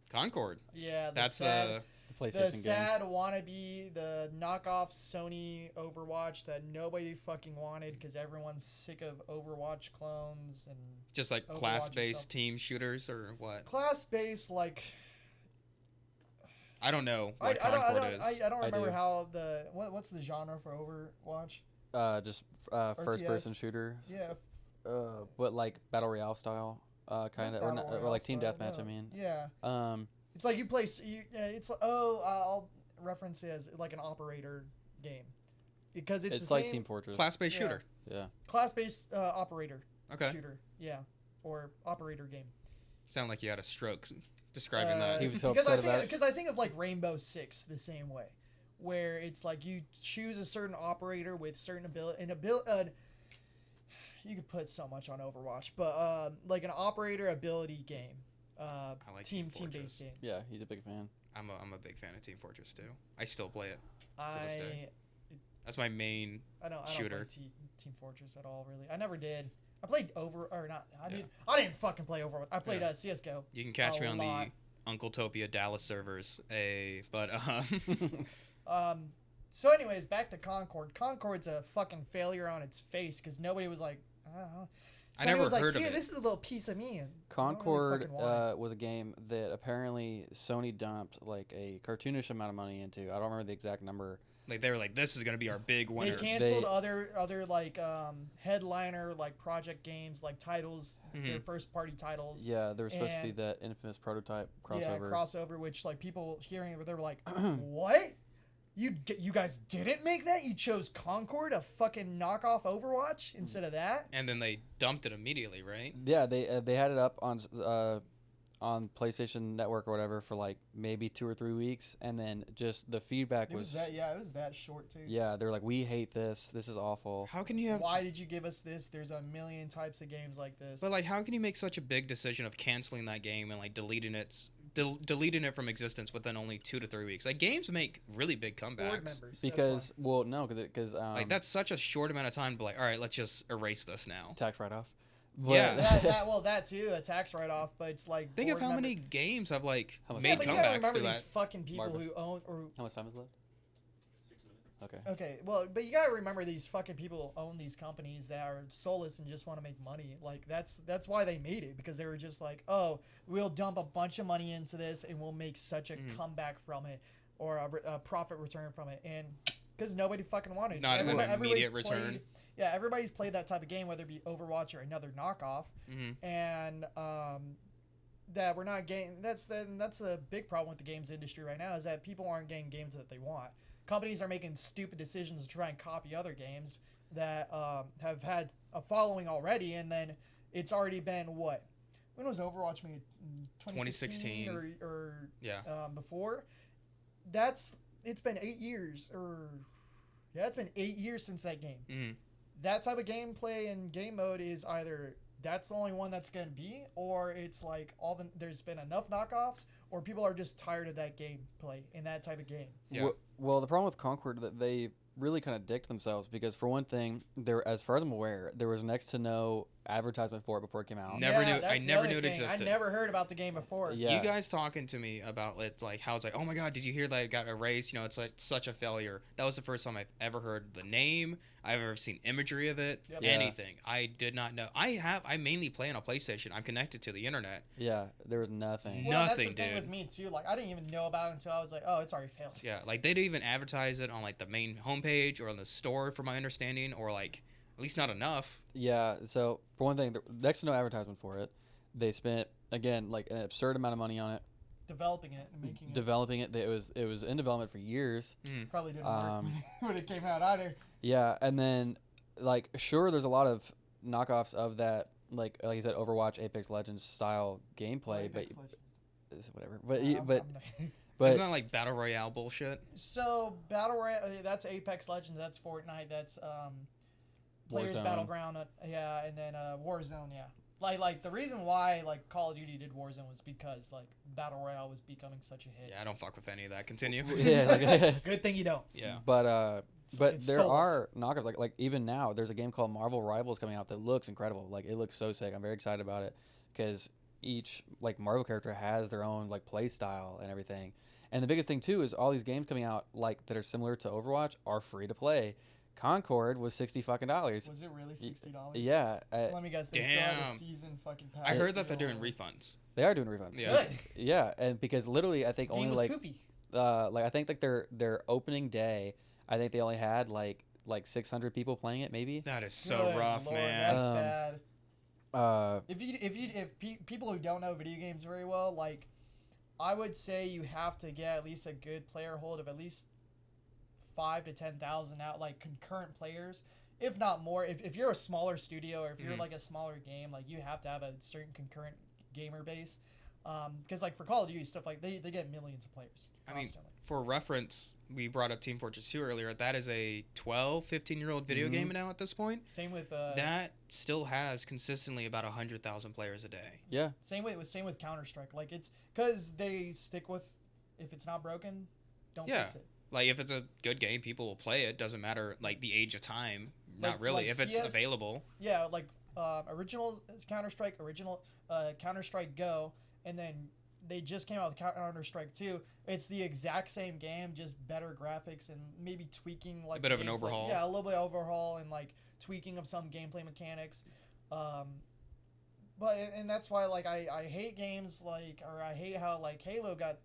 Concord. Yeah, That's The the PlayStation game. sad wannabe, the knockoff Sony Overwatch that nobody fucking wanted because everyone's sick of Overwatch clones and just like Overwatch class-based itself. team shooters or what? class-based. Like I don't know I what don't Concord is. I don't I remember do. how the what's the genre for Overwatch? Just first-person RTS. shooter. Yeah, But like battle royale style, kind of, or like team deathmatch. I mean. Yeah. Um. It's like you play. It's I'll reference it as like an operator game because it's the like same Team Fortress. Class-based Yeah. shooter. Yeah. class-based operator Okay. shooter. Yeah, or operator game. Sound like you had a stroke describing that. He was so because upset about it. Because I think of like Rainbow Six the same way, where it's like you choose a certain operator with certain ability you could put so much on Overwatch, but like an operator ability game. like team Team based Fortress. game. Yeah, he's a big fan. I'm a big fan of Team Fortress 2. I still play it. this I day. That's my main I don't shooter. play Team Fortress at all, really. I never did. I played I didn't fucking play Overwatch. I played CS:GO. You can catch me on lot. the Uncle Topia Dallas servers. So anyways, back to Concord. Concord's a fucking failure on its face because nobody was like, I don't know. I never was like, heard of here, it. this is a little piece of me. And Concord I don't really fucking want was a game that apparently Sony dumped like a cartoonish amount of money into. I don't remember the exact number. Like they were like, this is gonna be our big it. winner. They canceled other like headliner like project games like titles, their first party titles. Yeah, there was supposed to be that infamous prototype crossover. Yeah, crossover, which like people hearing it, they were like, what? You guys didn't make that? You chose Concord, a fucking knockoff Overwatch, instead of that? And then they dumped it immediately, right? Yeah, they had it up on PlayStation Network or whatever for like maybe 2 or 3 weeks, and then just the feedback It was that short too. Yeah, they're like, we hate this. This is awful. How can you have? Why did you give us this? There's a million types of games like this. But like, how can you make such a big decision of canceling that game and like deleting it from existence within only 2 to 3 weeks? Like games make really big Board comebacks. members. Because because Like that's such a short amount of time to be like, all right, let's just erase this now. tax write-off. Yeah. that too, a tax write-off, but it's like Think of board how member- many games have like How much made Yeah, but you gotta comebacks remember through these that. fucking people Marvin. who own or How much time is left? 6 minutes. Okay. okay, well, but you gotta remember these fucking people who own these companies that are soulless and just want to make money. Like that's why they made it, because they were just like, oh, we'll dump a bunch of money into this and we'll make such a comeback from it, or a profit return from it, and because nobody fucking wanted it. Not an Everybody's immediate return. Yeah, everybody's played that type of game, whether it be Overwatch or another knockoff, and that we're not getting. That's the big problem with the games industry right now, is that people aren't getting games that they want. Companies are making stupid decisions to try and copy other games that have had a following already, and then it's already been what? When was Overwatch made? 2016 or before? It's been 8 years, it's been 8 years since that game. Mm-hmm. That type of gameplay and game mode is either that's the only one that's going to be, or it's like there's been enough knockoffs, or people are just tired of that gameplay in that type of game. Yeah. Well, the problem with Concord that they really kind of dicked themselves, because for one thing, as far as I'm aware, there was next to no advertisement for it before it came out. I That's never the knew other it thing. existed. I never heard about the game before. Yeah. You guys talking to me about it, like how it's like, oh my god, did you hear that it got erased? You know, it's like such a failure. That was the first time I've ever heard the name. I've ever seen imagery of it. Yep. Yeah. Anything. I did not know. I mainly play on a PlayStation. I'm connected to the internet. Yeah, there was nothing. Well, that's the Nothing, thing dude. with me too. Like, I didn't even know about it until I was like, oh, it's already failed. Yeah, like they didn't even advertise it on like the main homepage or on the store, from my understanding, or like at least not enough. Yeah, so for one thing, next to no advertisement for it. They spent, again, like an absurd amount of money on it, Developing it and making it. developing it. It was in development for years. Probably didn't work when it came out either. Yeah, and then like sure, there's a lot of knockoffs of that, like you said, Overwatch, Apex Legends style gameplay, Apex but Legends. whatever. But Isn't that like battle royale bullshit? so Battle Royale, that's Apex Legends, that's Fortnite, that's Players Warzone. Battleground, and then Warzone, yeah. Like the reason why like Call of Duty did Warzone was because like Battle Royale was becoming such a hit. Yeah, I don't fuck with any of that. Continue. yeah, like, Good thing you don't. Yeah. but It's there soulless. are knockoffs like even now. There's a game called Marvel Rivals coming out that looks incredible. Like it looks so sick. I'm very excited about it because each like Marvel character has their own like play style and everything. And the biggest thing too is all these games coming out like that are similar to Overwatch are free to play. Concord was $60 fucking. Was it really $60? Yeah, Let me guess. They still have Damn. a season fucking pass. I heard that they're deal. doing refunds. they are doing refunds. Yeah. Good. Yeah, and because literally I think Game only was like poopy. I think like their opening day, I think they only had like 600 people playing it maybe. That is so Good rough, Lord, man. That's bad. If People who don't know video games very well, like, I would say you have to get at least a good player hold of at least 5 to 10,000 out, like concurrent players, if not more. If you're a smaller studio, or if you're like a smaller game, like you have to have a certain concurrent gamer base. Because like for Call of Duty stuff, like they get millions of players constantly. For reference, we brought up Team Fortress 2 earlier. That is a 12, 15-year-old video game now at this point. Same with That still has consistently about 100,000 players a day. yeah, same with Counter-Strike. Like it's because they stick with If it's not broken, don't Yeah. fix it. Like if it's a good game, people will play it. Doesn't matter like the age of time. Not Like- really. like If it's CS available. Yeah, like original Counter-Strike, original Counter-Strike Go, and then they just came out with Counter-Strike 2. It's the exact same game, just better graphics and maybe tweaking like A bit of an gameplay. overhaul. Yeah, a little bit of overhaul and like tweaking of some gameplay mechanics. But and that's why like I hate games like, or I hate how like Halo got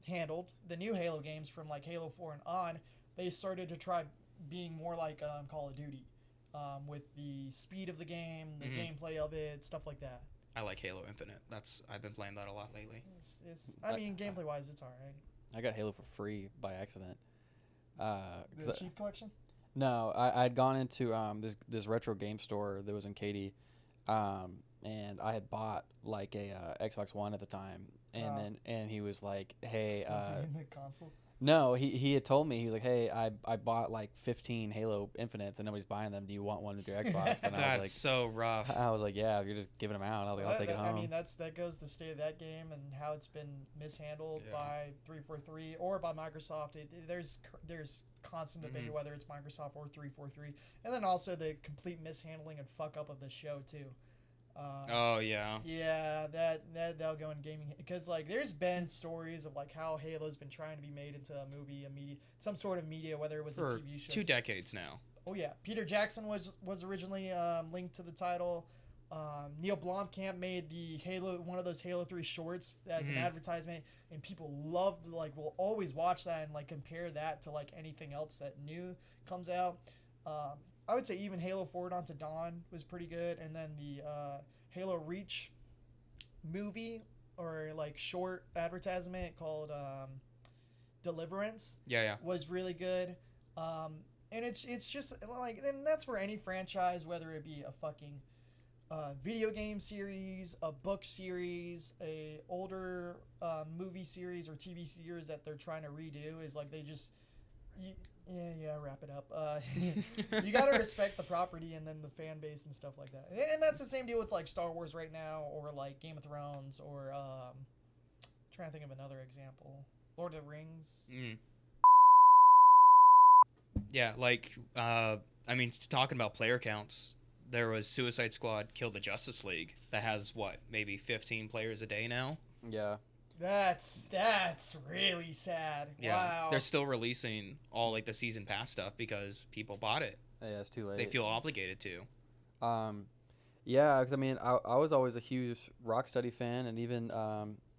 handled. The new Halo games from like Halo 4 and on, they started to try being more like Call of Duty, with the speed of the game, the gameplay of it, stuff like that. I like Halo Infinite. I've been playing that a lot lately. I mean, gameplay wise, it's alright. I got Halo for free by accident. The Chief Collection. No, I'd gone into this retro game store that was in Katy, and I had bought like a Xbox One at the time, and then he was like, "Hey, Is he in the console? no, he had told me, he was like, "Hey, I bought like 15 Halo Infinites and nobody's buying them. Do you want one with your Xbox?" And That's so rough. I was like, "Yeah, if you're just giving them out, I'll take it home." I mean, that goes to the state of that game and how it's been mishandled by 343 or by Microsoft. There's constant debate whether it's Microsoft or 343, and then also the complete mishandling and fuck up of the show too. Oh yeah. Yeah, that'll go in gaming, because like there's been stories of like how Halo's been trying to be made into a movie, some sort of media, whether it was For a TV show. 2 decades now. Oh yeah, Peter Jackson was originally linked to the title. Neil Blomkamp made one of those Halo 3 shorts as an advertisement, and people will always watch that and like compare that to like anything else that new comes out. I would say even Halo Forward Unto Dawn was pretty good, and then the Halo Reach movie or like short advertisement called Deliverance was really good. And it's just like, and that's for any franchise, whether it be a fucking video game series, a book series, a older movie series or TV series that they're trying to redo, is like they just wrap it up. You gotta respect the property and then the fan base and stuff like that. And that's the same deal with like Star Wars right now, or like Game of Thrones, or trying to think of another example, Lord of the Rings. Yeah, like I mean, talking about player counts, there was Suicide Squad Kill the Justice League that has maybe 15 players a day now. Yeah. That's really sad. Yeah, Wow. they're still releasing all like the season pass stuff because people bought it. Yeah, it's too late. They feel obligated to. Yeah, because I mean, I was always a huge Rocksteady fan, and even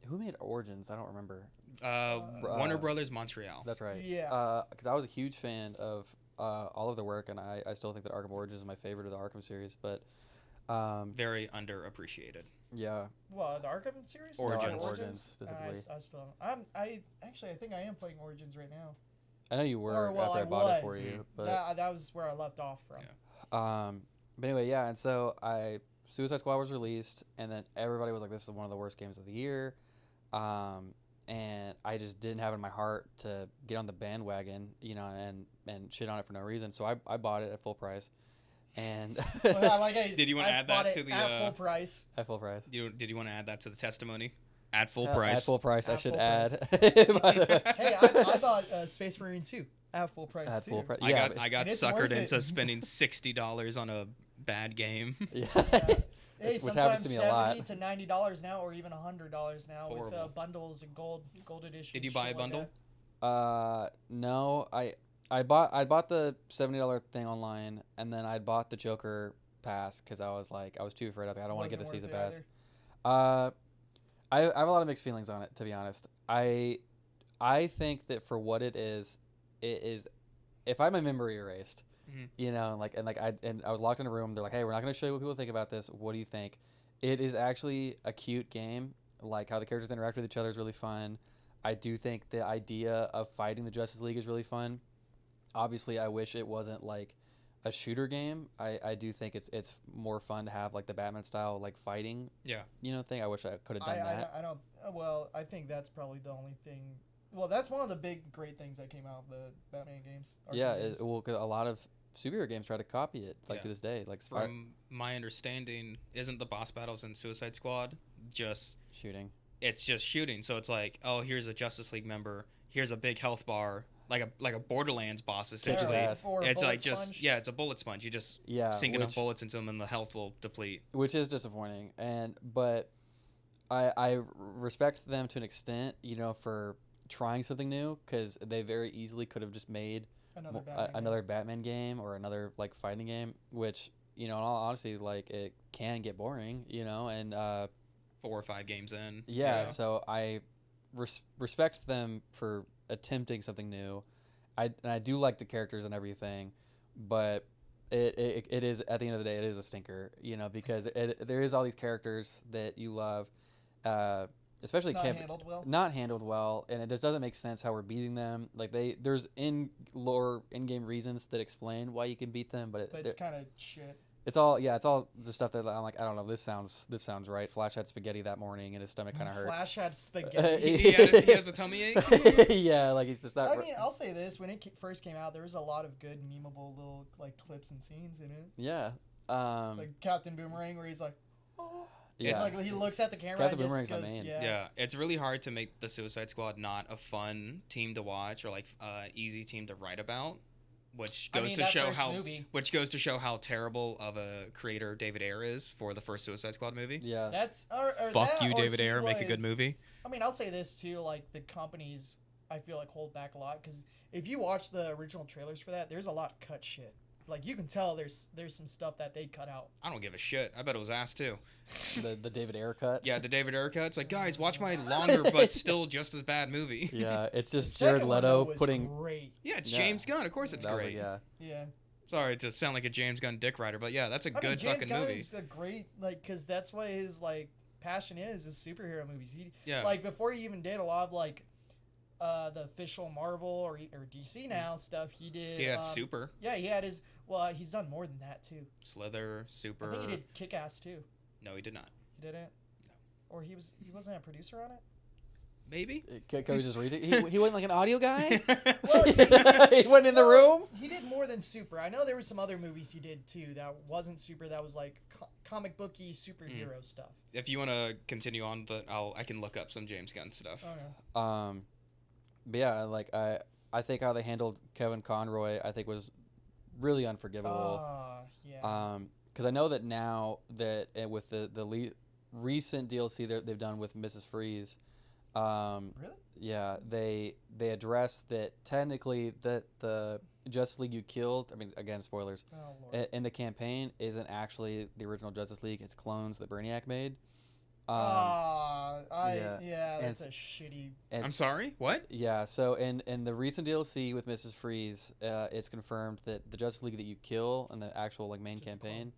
who made Origins? I don't remember. Warner Brothers Montreal. That's right. Yeah. Because I was a huge fan of all of their work, and I still think that Arkham Origins is my favorite of the Arkham series. But very underappreciated. yeah. Well, the Arkham series. Origins. Origins specifically. I still. I think I am playing Origins right now. I know you were Or, well, after I bought it for was. you, but That was where I left off from. Yeah. But anyway, yeah. And so Suicide Squad was released, and then everybody was like, "This is one of the worst games of the year," and I just didn't have it in my heart to get on the bandwagon, and shit on it for no reason. So I bought it at full price, and Did you want to add that to the at full price? at full price. Did you want to add that to the testimony? At full price. At full price, I At should full add. Hey, I bought Space Marine 2 at full price At too. full price. I Yeah, got And it's suckered worth it. into spending $60 on a bad game. yeah. Hey, Which happens sometimes to me a lot. $70 to $90 now, or even $100 now with Horrible. bundles and gold edition. Did you buy a shit like bundle? that. No, I bought the $70 thing online, and then I bought the Joker pass because I was too afraid. I was like, I don't want to get the Wasn't season worth pass. it I have a lot of mixed feelings on it, to be honest. I think that for what it is, if I had my memory erased, I was locked in a room. They're like, hey, we're not going to show you what people think about this. What do you think? It is actually a cute game. Like how the characters interact with each other is really fun. I do think the idea of fighting the Justice League is really fun. Obviously, I wish it wasn't like a shooter game. I do think it's more fun to have like the Batman style like fighting thing. I wish I could have done that. I don't. Well, I think that's probably the only thing. Well, that's one of the big great things that came out of the Batman games. Yeah, cause a lot of superhero games try to copy it to this day. Like From my understanding, isn't the boss battles in Suicide Squad just shooting? it's just shooting. So it's like, oh, here's a Justice League member. Here's a big health bar, like a Borderlands boss essentially. ass. Or a It's bullet like just sponge. yeah, it's a bullet sponge. You just Yeah, sink enough which- bullets into them, and the health will deplete. which is disappointing. But I respect them to an extent, for trying something new, because they very easily could have just made another Batman game or another like fighting game, which in all honesty, like it can get boring, and 4 or 5 games in. yeah. So I respect them for attempting something new. I do like the characters and everything, but it is, at the end of the day, it is a stinker, because there is all these characters that you love, especially not handled well, and it just doesn't make sense how we're beating them. Like there's in-game reasons that explain why you can beat them, but it's kind of shit. it's all the stuff that I'm like, I don't know, this sounds right. Flash had spaghetti that morning and his stomach kind of hurts. Flash had spaghetti. He has a tummy ache. Yeah, like he's just not. I mean, I'll say this: when it first came out, there was a lot of good memeable little like clips and scenes in it. Yeah. Like Captain Boomerang, where he's like, oh. Yeah. Like he looks at the camera. Captain and Boomerang's just my goes, main. Yeah. It's really hard to make the Suicide Squad not a fun team to watch or like easy team to write about, which goes to show how terrible of a creator David Ayer is for the first Suicide Squad movie. Yeah. That's fuck you, David Ayer. Make a good movie. I mean, I'll say this too: like the companies, I feel like hold back a lot because if you watch the original trailers for that, there's a lot of cut shit. Like you can tell there's some stuff that they cut out. I don't give a shit. I bet it was ass too. the David Ayer cut. Yeah, the David Ayer cut. It's like, guys, watch my longer but still just as bad movie. Yeah, it's just The Jared second one, Leto though, was putting. Great. Yeah, it's Yeah. James Gunn. Of course, it's That was great. Yeah. Sorry to sound like a James Gunn dick rider, but yeah, that's a good James fucking Gunn movie. is a great because that's what his like passion is superhero movies. Yeah. Like before he even did a lot of like the official Marvel or DC now stuff. He did. He had Super. Yeah, he had his. Well, he's done more than that too. Slither, Super. I think he did Kick-Ass too. No, he did not. He didn't. No. Or he wasn't a producer on it. Maybe. Can we just read it? He wasn't like an audio guy. Well, He wasn't in the room. He did more than Super. I know there were some other movies he did too that wasn't Super. That was like comic booky superhero stuff. If you want to continue on, I can look up some James Gunn stuff. Oh yeah. But yeah, like I think how they handled Kevin Conroy, I think was really unforgivable. Yeah. Because I know that now that with the recent DLC they've done with Mrs. Freeze, Really? yeah, they address that technically that the Justice League you killed, I mean, again, spoilers, Oh Lord. in the campaign isn't actually the original Justice League. It's clones that Brainiac made. That's a shitty. I'm sorry. What? Yeah, so in the recent DLC with Mrs. Freeze, it's confirmed that the Justice League that you kill in the actual like main Just a campaign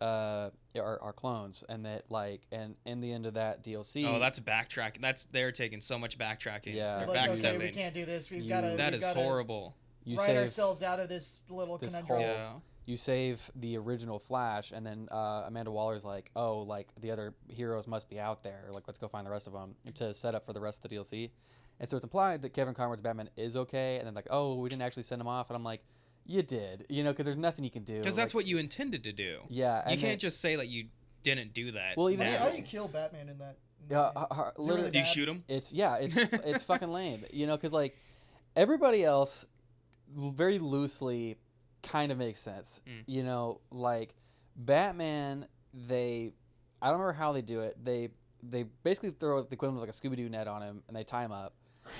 are clones, and that like and in the end of that DLC. Oh, that's backtracking. They're taking so much backtracking. Yeah. They're Like, backstepping. okay, we can't do this. We've You- got to. That is horrible. you Write save ourselves out of this little this conundrum. whole- Yeah. you save the original Flash, and then Amanda Waller's like, oh, like the other heroes must be out there. Like, let's go find the rest of them to set up for the rest of the DLC. And so it's implied that Kevin Conroy's Batman is okay, and then like, oh, we didn't actually send him off, and I'm like, you did, because there's nothing you can do. Because that's what you intended to do. Yeah, You and can't just say that you didn't do that. Well, even now. How do you kill Batman in that? Yeah, game? literally. Do you bad? shoot him? It's fucking lame, because like everybody else very loosely kind of makes sense. Like Batman, I don't remember how they do it. They basically throw the equivalent of like a Scooby-Doo net on him, and they tie him up,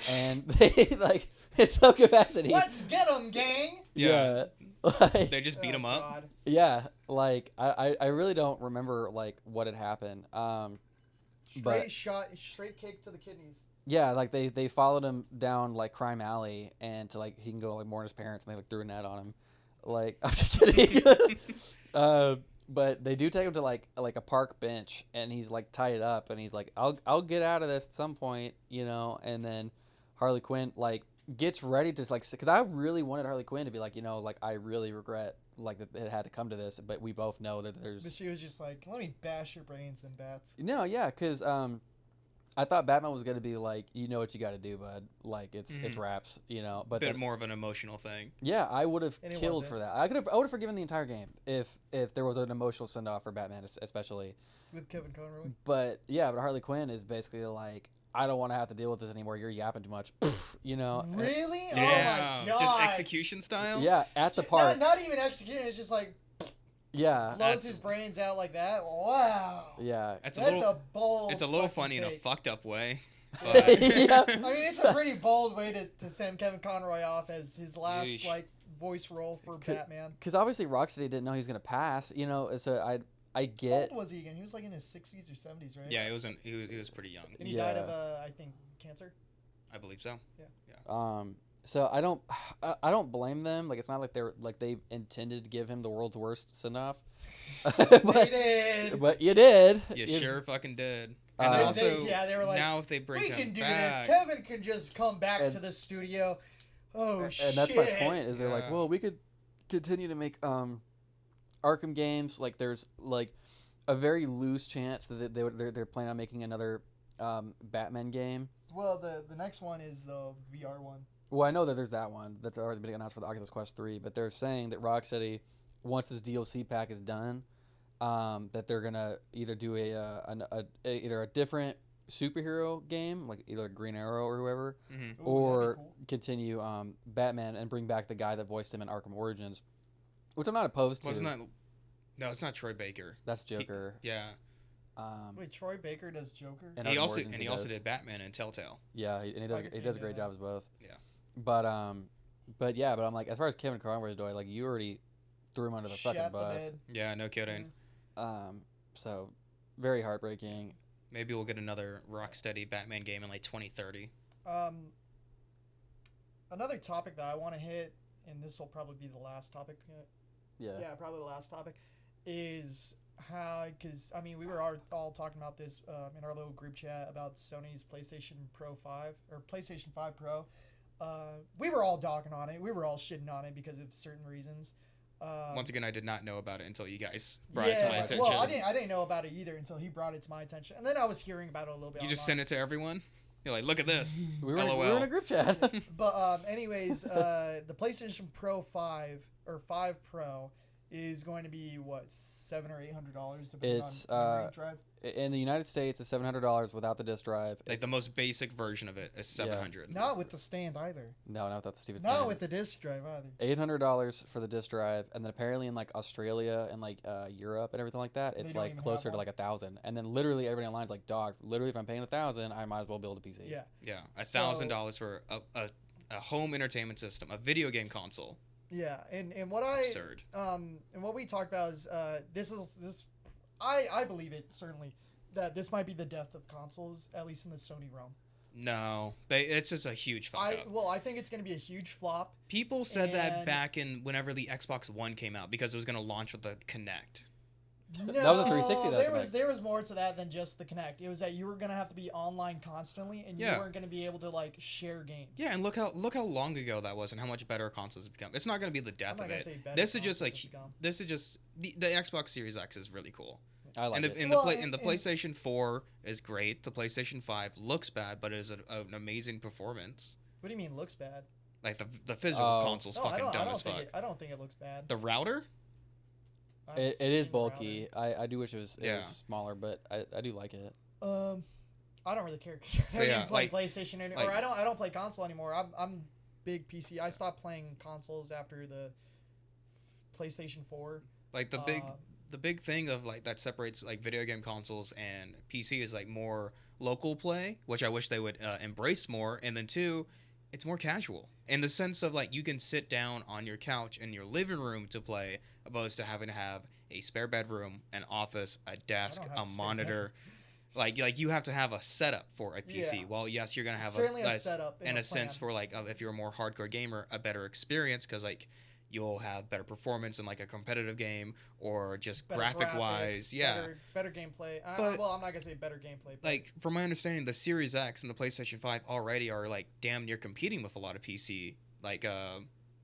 and they like at some capacity. Let's get him, gang! Yeah. Like, They just beat him Oh, up. God. yeah, like I really don't remember like what had happened. But Straight kick to the kidneys. yeah, like they followed him down like Crime Alley, and to like he can go like mourn his parents, and they like threw a net on him. Like I'm just kidding. But they do take him to like a park bench, and he's like tied up, and he's like, I'll get out of this at some point, and then Harley Quinn like gets ready to like, because I really wanted Harley Quinn to be like, like I really regret like that it had to come to this, but we both know that there's But she was just like, let me bash your brains in bats. no, yeah, because I thought Batman was gonna be like, you know what you got to do, bud. Like it's raps, you know. But Bit more of an emotional thing. yeah, I would have And it killed wasn't. for that. I would have forgiven the entire game if there was an emotional send off for Batman, especially. with Kevin Conroy. But yeah, but Harley Quinn is basically like, I don't want to have to deal with this anymore. You're yapping too much, you know. And- Really? Yeah, Oh my god. just execution style. yeah, at the park. Not even executing. It's just like Yeah, blows his brains out like that. Wow. yeah. It's a That's little. a bold. It's a little fucking funny in a take. fucked up way. Yeah. I mean, it's a pretty bold way to send Kevin Conroy off as his last Yeesh. like voice role for Batman. Because obviously Rocksteady didn't know he was gonna pass. You know, so I How get. old was he again? He was like in his 60s or 70s, right? Yeah, he was pretty young. And he died Yeah. of I think cancer. I believe so. So I don't blame them. Like it's not like they intended to give him the world's worst send off. They did. But you did. You You- sure fucking did. Uh, And then They- also, they were like, now if they bring We him can do back, this. Kevin can just come back And- to the studio. Oh shit! And that's my point. Is they're like, Yeah. well, we could continue to make Arkham games. Like there's like a very loose chance that they're planning on making another Batman game. Well, the next one is the VR one. Well, I know that there's that one that's already been announced for the Oculus Quest 3, but they're saying that Rocksteady, once this DLC pack is done, that they're gonna either do either a different superhero game, like either Green Arrow or whoever, Mhm. Ooh, that'd be or cool. continue Batman and bring back the guy that voiced him in Arkham Origins, which I'm not opposed to. Wasn't that? No, it's not Troy Baker. That's Joker. Yeah, Wait, Troy Baker does Joker. And he Arkham also Origins and he he also does. did Batman and Telltale. Yeah, and I can he see does a him great doing job as both. Yeah. But I'm like, as far as Kevin Conroy's doing, like you already threw him under the Shat fucking the bus. bed. Yeah, no kidding. So very heartbreaking. Maybe we'll get another Rocksteady Batman game in like 2030. Another topic that I want to hit, and this will probably be the last topic. Yeah. Yeah, probably the last topic, is how, because I mean, we were all talking about this in our little group chat about Sony's PlayStation Pro 5 or PlayStation 5 Pro. We were all dogging on it. We were all shitting on it because of certain reasons. Once again, I did not know about it until you guys brought it to my attention. Well, I didn't know about it either until he brought it to my attention, and then I was hearing about it a little bit. You just online. sent it to everyone. You're like, look at this. We were LOL. in a group chat. But anyways, the PlayStation Pro 5 or 5 Pro is going to be what, $700 or $800 depending It's, on memory drive. In the United States, it's $700 without the disc drive. Like the most basic version of it is 700. Not with the stand either. No, not without the stupid Not stand. with the disc drive either. $800 for the disc drive, and then apparently in like Australia and like Europe and everything like that, it's don't like even closer have to one. like 1,000. And then literally everybody online is like, dog, literally if I'm paying 1,000, I might as well build a PC. Yeah. Yeah, So- $1,000 for a home entertainment system, a video game console. Yeah, and what I Absurd. and what we talked about is this I believe it certainly that this might be the death of consoles, at least in the Sony realm. No, it's just a huge fuck up. I think it's going to be a huge flop. People said that and- back in whenever the Xbox One came out because it was going to launch with the Kinect. No, That was a 360 that there was more to that than just the Kinect. It was that you were gonna have to be online constantly, and Yeah. you weren't gonna be able to like share games. Yeah, and look how long ago that was and how much better consoles have become. It's not going to be the I'm death not of gonna it. say better This is just like consoles have become. this is just the Xbox Series X is really cool. I like and the, it. and Well, the and- PlayStation 4 is great. The PlayStation 5 looks bad, but it is an amazing performance. What do you mean looks bad? Like the physical Oh. console's No, I fucking don't. I dumb don't as think fuck. I don't think it looks bad. The router? I haven't It is seen the bulky. I do wish it was smaller, but I do like it. router. I don't really care because I don't Yeah, even play like- PlayStation anymore. like- I don't play console anymore. I'm big PC. I stopped playing consoles after the PlayStation 4. Like the big thing of like that separates like video game consoles and PC is like more local play, which I wish they would embrace more. And then two, it's more casual in the sense of like you can sit down on your couch in your living room to play, opposed to having to have a spare bedroom, an office, a desk, don't have a a spare monitor. Like you have to have a setup for a PC. Yeah. Well, yes, you're gonna have Certainly a a setup and in a a sense plan. for like if you're a more hardcore gamer, a better experience because like you'll have better performance in like a competitive game or just Better graphic wise. graphics, Yeah. better gameplay. But- Well, I'm not gonna say better gameplay. But Like from my understanding, the Series X and the PlayStation 5 already are like damn near competing with a lot of PC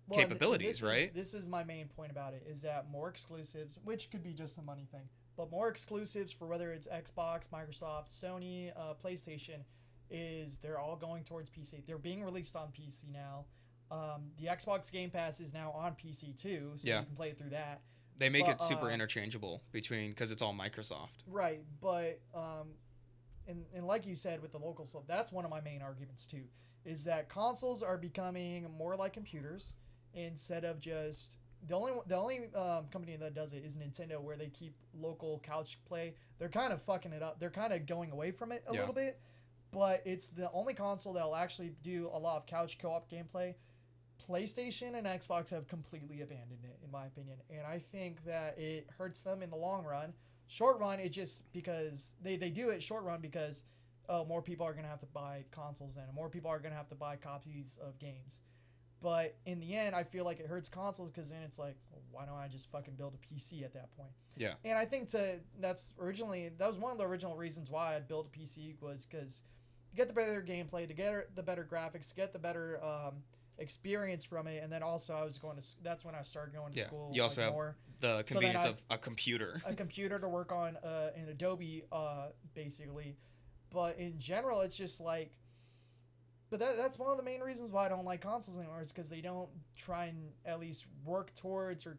Well, and capabilities, right? This is my main point about it, is that more exclusives, which could be just a money thing, but more exclusives for whether it's Xbox, Microsoft, Sony, PlayStation, they're all going towards PC. They're being released on PC now. The Xbox Game Pass is now on PC too, so you can play it through that. They make it super interchangeable because it's all Microsoft. Right, but and like you said with the local stuff, that's one of my main arguments too, is that consoles are becoming more like computers instead of just the only company that does it is Nintendo, where they keep local couch play. They're kind of fucking it up. They're kind of going away from it a little bit, but it's the only console that'll actually do a lot of couch co-op gameplay. PlayStation and Xbox have completely abandoned it, in my opinion, and I think that it hurts them in the long run. Short run, it just because they do it short run because more people are gonna have to buy consoles then, and more people are gonna have to buy copies of games. But in the end, I feel like it hurts consoles because then it's like, well, why don't I just fucking build a PC at that point? Yeah. And I think that was one of the original reasons why I built a PC, was because you get the better gameplay, to get the better graphics, to get the better experience from it, and then also that's when I started going to school. You also have more. the convenience of a computer. A computer to work on in Adobe, basically. But in general, it's just like. But that's one of the main reasons why I don't like consoles anymore, is because they don't try and at least work towards or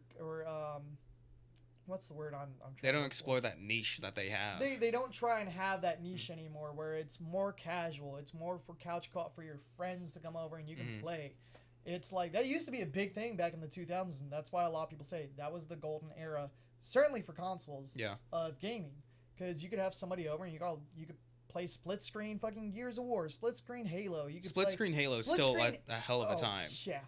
what's the word I'm trying They don't to explore that niche that they have. They don't try and have that niche anymore, where it's more casual. It's more for couch co-op for your friends to come over and you can play. It's like that used to be a big thing back in the 2000s, and that's why a lot of people say that was the golden era, certainly for consoles of gaming, because you could have somebody over and you could play split screen fucking Gears of War, split screen Halo. You could split screen Halo is still a hell of a time. Yeah,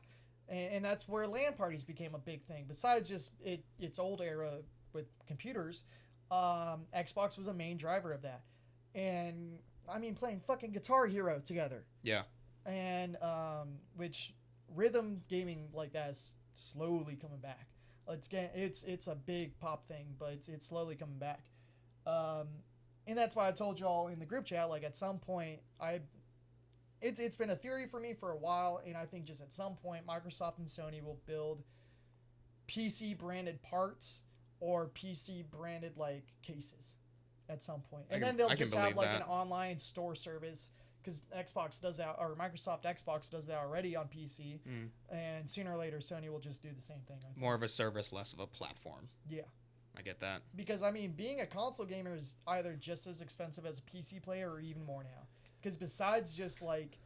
and that's where LAN parties became a big thing. Besides just its old era with computers, Xbox was a main driver of that. And I mean, playing fucking Guitar Hero together. Yeah. And which rhythm gaming like that is slowly coming back. It's a big pop thing, but it's slowly coming back. And that's why I told you all in the group chat, like at some point, it's been a theory for me for a while, and I think just at some point, Microsoft and Sony will build PC branded parts or PC branded like cases at some point, and then they'll just have like an online store service, because Xbox does that, or Microsoft Xbox does that already on PC, and sooner or later Sony will just do the same thing. I think. More of a service, less of a platform. Yeah. I get that. Because, I mean, being a console gamer is either just as expensive as a PC player or even more now. Because besides just, like,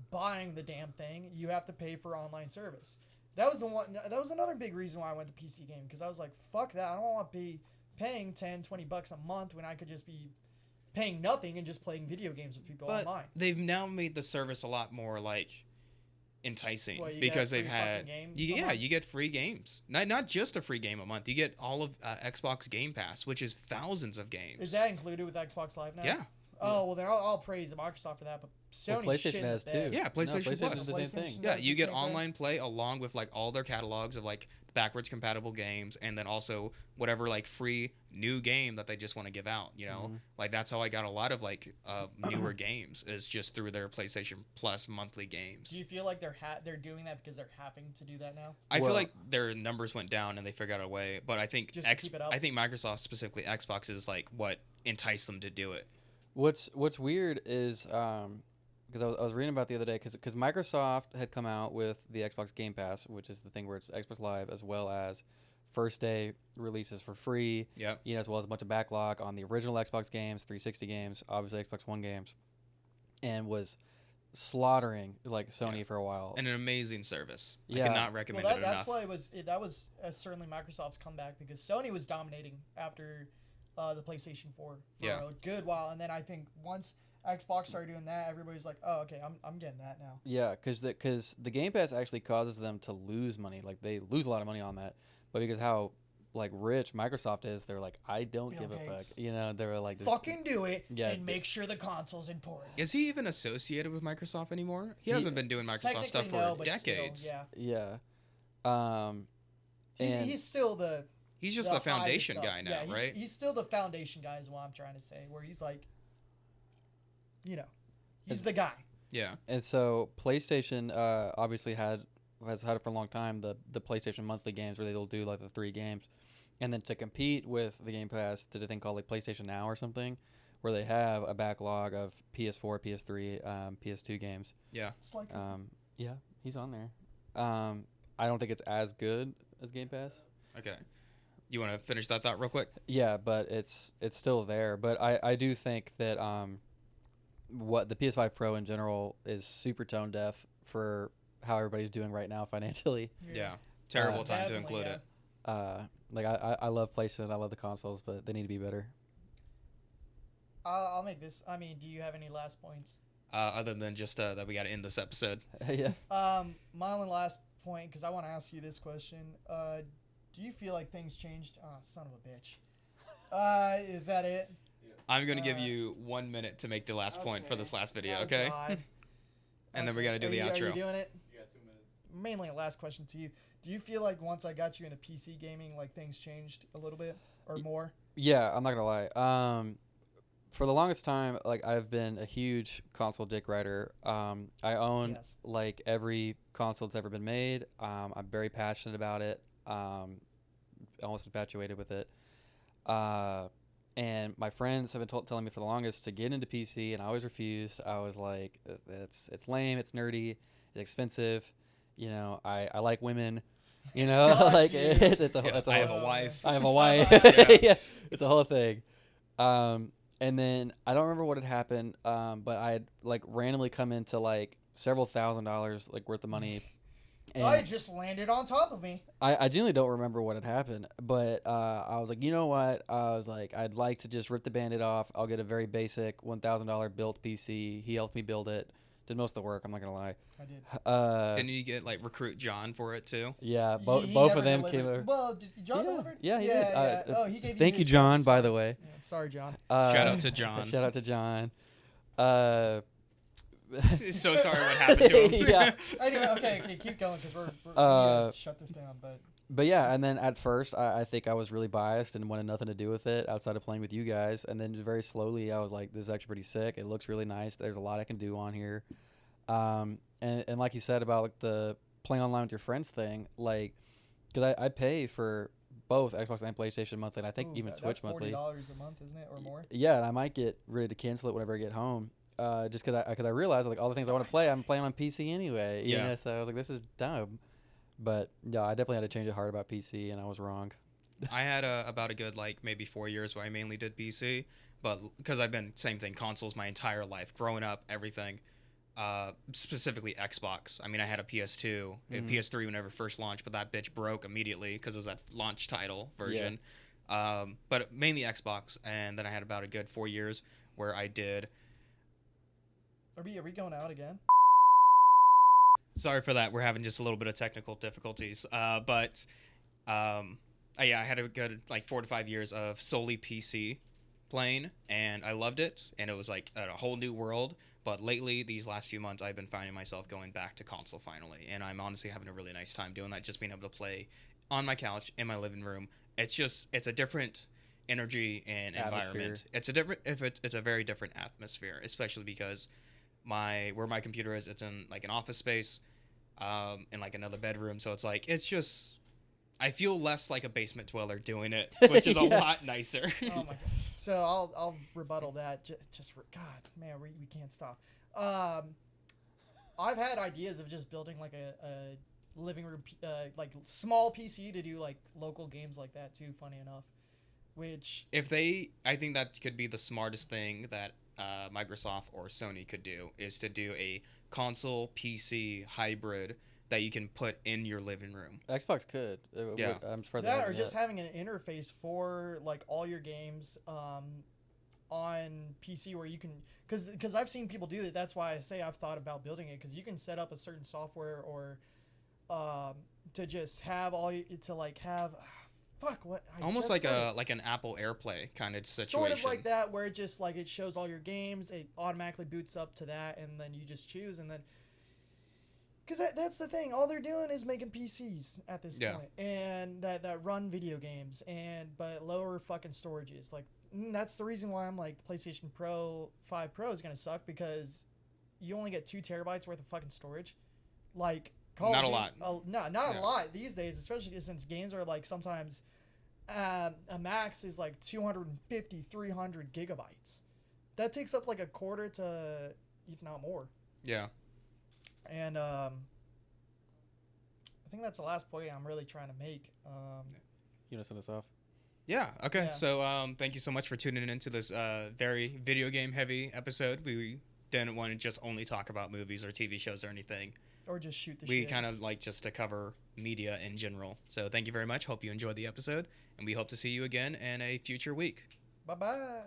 buying the damn thing, you have to pay for online service. That was another big reason why I went to PC gaming. Because I was like, fuck that. I don't want to be paying $10-$20 a month when I could just be paying nothing and just playing video games with people online. They've now made the service a lot more, like, enticing, because they've had you get free games, not just a free game a month. You get all of Xbox Game Pass, which is thousands of games. Is that included with Xbox Live now? Yeah. Oh well, then I'll praise Microsoft for that, but Sony PlayStation has too. Yeah, PlayStation Plus. Does the same thing. Yeah, you get online play along with like all their catalogs of like backwards compatible games, and then also whatever like free new game that they just want to give out. You know, like that's how I got a lot of like newer games, is just through their PlayStation Plus monthly games. Do you feel like they're doing that because they're having to do that now? I feel like their numbers went down and they figured out a way, but I think just keep it up. I think Microsoft, specifically Xbox, is like what enticed them to do it. What's weird is because I was reading about the other day, because Microsoft had come out with the Xbox Game Pass, which is the thing where it's Xbox Live as well as first day releases for free. Yeah. You know, as well as a bunch of backlog on the original Xbox games, 360 games, obviously Xbox One games, and was slaughtering like Sony for a while. And an amazing service. Yeah. I cannot recommend it enough. That's why that was certainly Microsoft's comeback, because Sony was dominating after the PlayStation 4 for a good while, and then I think once Xbox started doing that, everybody's like, oh, okay, I'm getting that now. Yeah, because the Game Pass actually causes them to lose money. Like, they lose a lot of money on that. But because how, like, rich Microsoft is, they're like, I don't give a fuck. You know, they were like... Fucking do it and make sure the console's important. Is he even associated with Microsoft anymore? He hasn't been doing Microsoft stuff for decades. Still, yeah. He's still the... He's just the foundation guy now, right? He's still the foundation guy is what I'm trying to say, where he's like... You know, he's the guy. Yeah. And so PlayStation obviously had has had it for a long time, the PlayStation monthly games where they'll do like the 3 games, and then to compete with the Game Pass, did a thing called like PlayStation Now or something, where they have a backlog of PS4, PS3, PS2 games. Yeah. It's like Yeah, he's on there. I don't think it's as good as Game Pass. Okay. You want to finish that thought real quick? Yeah, but it's still there. But I do think that what the PS5 Pro in general is super tone deaf for how everybody's doing right now financially. Yeah. Terrible time to definitely, include yeah. it. Like I love PlayStation, I love the consoles, but they need to be better. I'll make this. I mean, do you have any last points? Other than just that we got to end this episode. Yeah. My only last point, because I want to ask you this question. Do you feel like things changed? Oh, son of a bitch. Is that it? I'm going to give you 1 minute to make the last point for this last video, Oh, okay? God. And then we got to do Are the you- outro. Are you doing it? You got 2 minutes. Mainly a last question to you. Do you feel like once I got you into PC gaming, like things changed a little bit or more? Yeah, I'm not gonna lie. For the longest time, like I've been a huge console dick rider. I own Yes. like every console that's ever been made. I'm very passionate about it. Almost infatuated with it. And my friends have been telling me for the longest to get into PC, and I always refused. I was like, it's lame, it's nerdy, it's expensive. You know, I like women. You know, Fuck like you. it's a Yeah, it's a I have whole, a wife. I have a wife. Yeah. Yeah, it's a whole thing. And then I don't remember what had happened, but I had like randomly come into like several $1,000s like worth of money. And Oh, it just landed on top of me. I genuinely don't remember what had happened, but I was like, you know what? I was like, I'd like to just rip the Band-Aid off. I'll get a very basic $1,000 built PC. He helped me build it. Did most of the work. I'm not gonna lie. I did. Didn't you get like recruit John for it too? Yeah, He both never of them delivered. came over. Well, did John Yeah. delivered? Yeah, he did. Yeah. Oh, he gave you Thank you, his John. card, By so- the way, Yeah, sorry, John. Shout out to John. Shout out to John. So sorry what happened to him. Yeah. Anyway, okay, keep going because we need to shut this down. But yeah, and then at first, I think I was really biased and wanted nothing to do with it outside of playing with you guys. And then very slowly, I was like, this is actually pretty sick. It looks really nice. There's a lot I can do on here. And like you said about like, the playing online with your friends thing, like, because I pay for both Xbox and PlayStation monthly, and I think even Switch monthly. That's $40 a month, isn't it, or more? Yeah, and I might get ready to cancel it whenever I get home. Just because I realized like all the things I want to play, I'm playing on PC anyway. You Yeah. know, so I was like, this is dumb. But yeah, I definitely had to change of heart about PC, and I was wrong. I had about a good like maybe 4 years where I mainly did PC, but because I've been same thing consoles my entire life, growing up, everything. Specifically Xbox. I mean, I had a PS2, and PS3 whenever it first launched, but that bitch broke immediately because it was that launch title version. But mainly Xbox, and then I had about a good 4 years where I did. Are we going out again? Sorry for that. We're having just a little bit of technical difficulties. Yeah, I had a good like 4 to 5 years of solely PC playing, and I loved it. And it was like a whole new world. But lately, these last few months, I've been finding myself going back to console finally, and I'm honestly having a really nice time doing that. Just being able to play on my couch in my living room. It's a different energy and environment. It's a very different atmosphere, especially because where my computer is, it's in like an office space, in like another bedroom. So it's just I feel less like a basement dweller doing it, which is a lot nicer. Oh my god. So I'll rebuttal that. God, man, we can't stop. I've had ideas of just building like a living room, like small PC to do like local games like that too. Funny enough, which I think that could be the smartest thing that Microsoft or Sony could do, is to do a console PC hybrid that you can put in your living room. Xbox could. Yeah. I'm surprised they that or haven't just yet. having an interface for like all your games on PC where you can, because I've seen people do that. That's why I say I've thought about building it, because you can set up a certain software or to just have to like have Almost like an Apple AirPlay kind of situation. sort of like that, where it just like it shows all your games, it automatically boots up to that, and then you just choose, and then because that's the thing, all they're doing is making PCs at this point, and that run video games, but lower fucking storages. Like that's the reason why I'm like PlayStation 5 Pro is gonna suck, because you only get 2 terabytes worth of fucking storage. Like Call Not of a Duty- lot. No, not Yeah. a lot these days, especially since games are like sometimes a max is like 250, 300 gigabytes. That takes up like a quarter to, if not more. Yeah. And I think that's the last point I'm really trying to make. You want to send us off? Yeah. Okay. Yeah. So thank you so much for tuning into this very video game heavy episode. We didn't want to just only talk about movies or TV shows or anything. Or just shoot the We shit. kind of like just to cover media in general. So thank you very much. Hope you enjoyed the episode, and we hope to see you again in a future week. Bye-bye.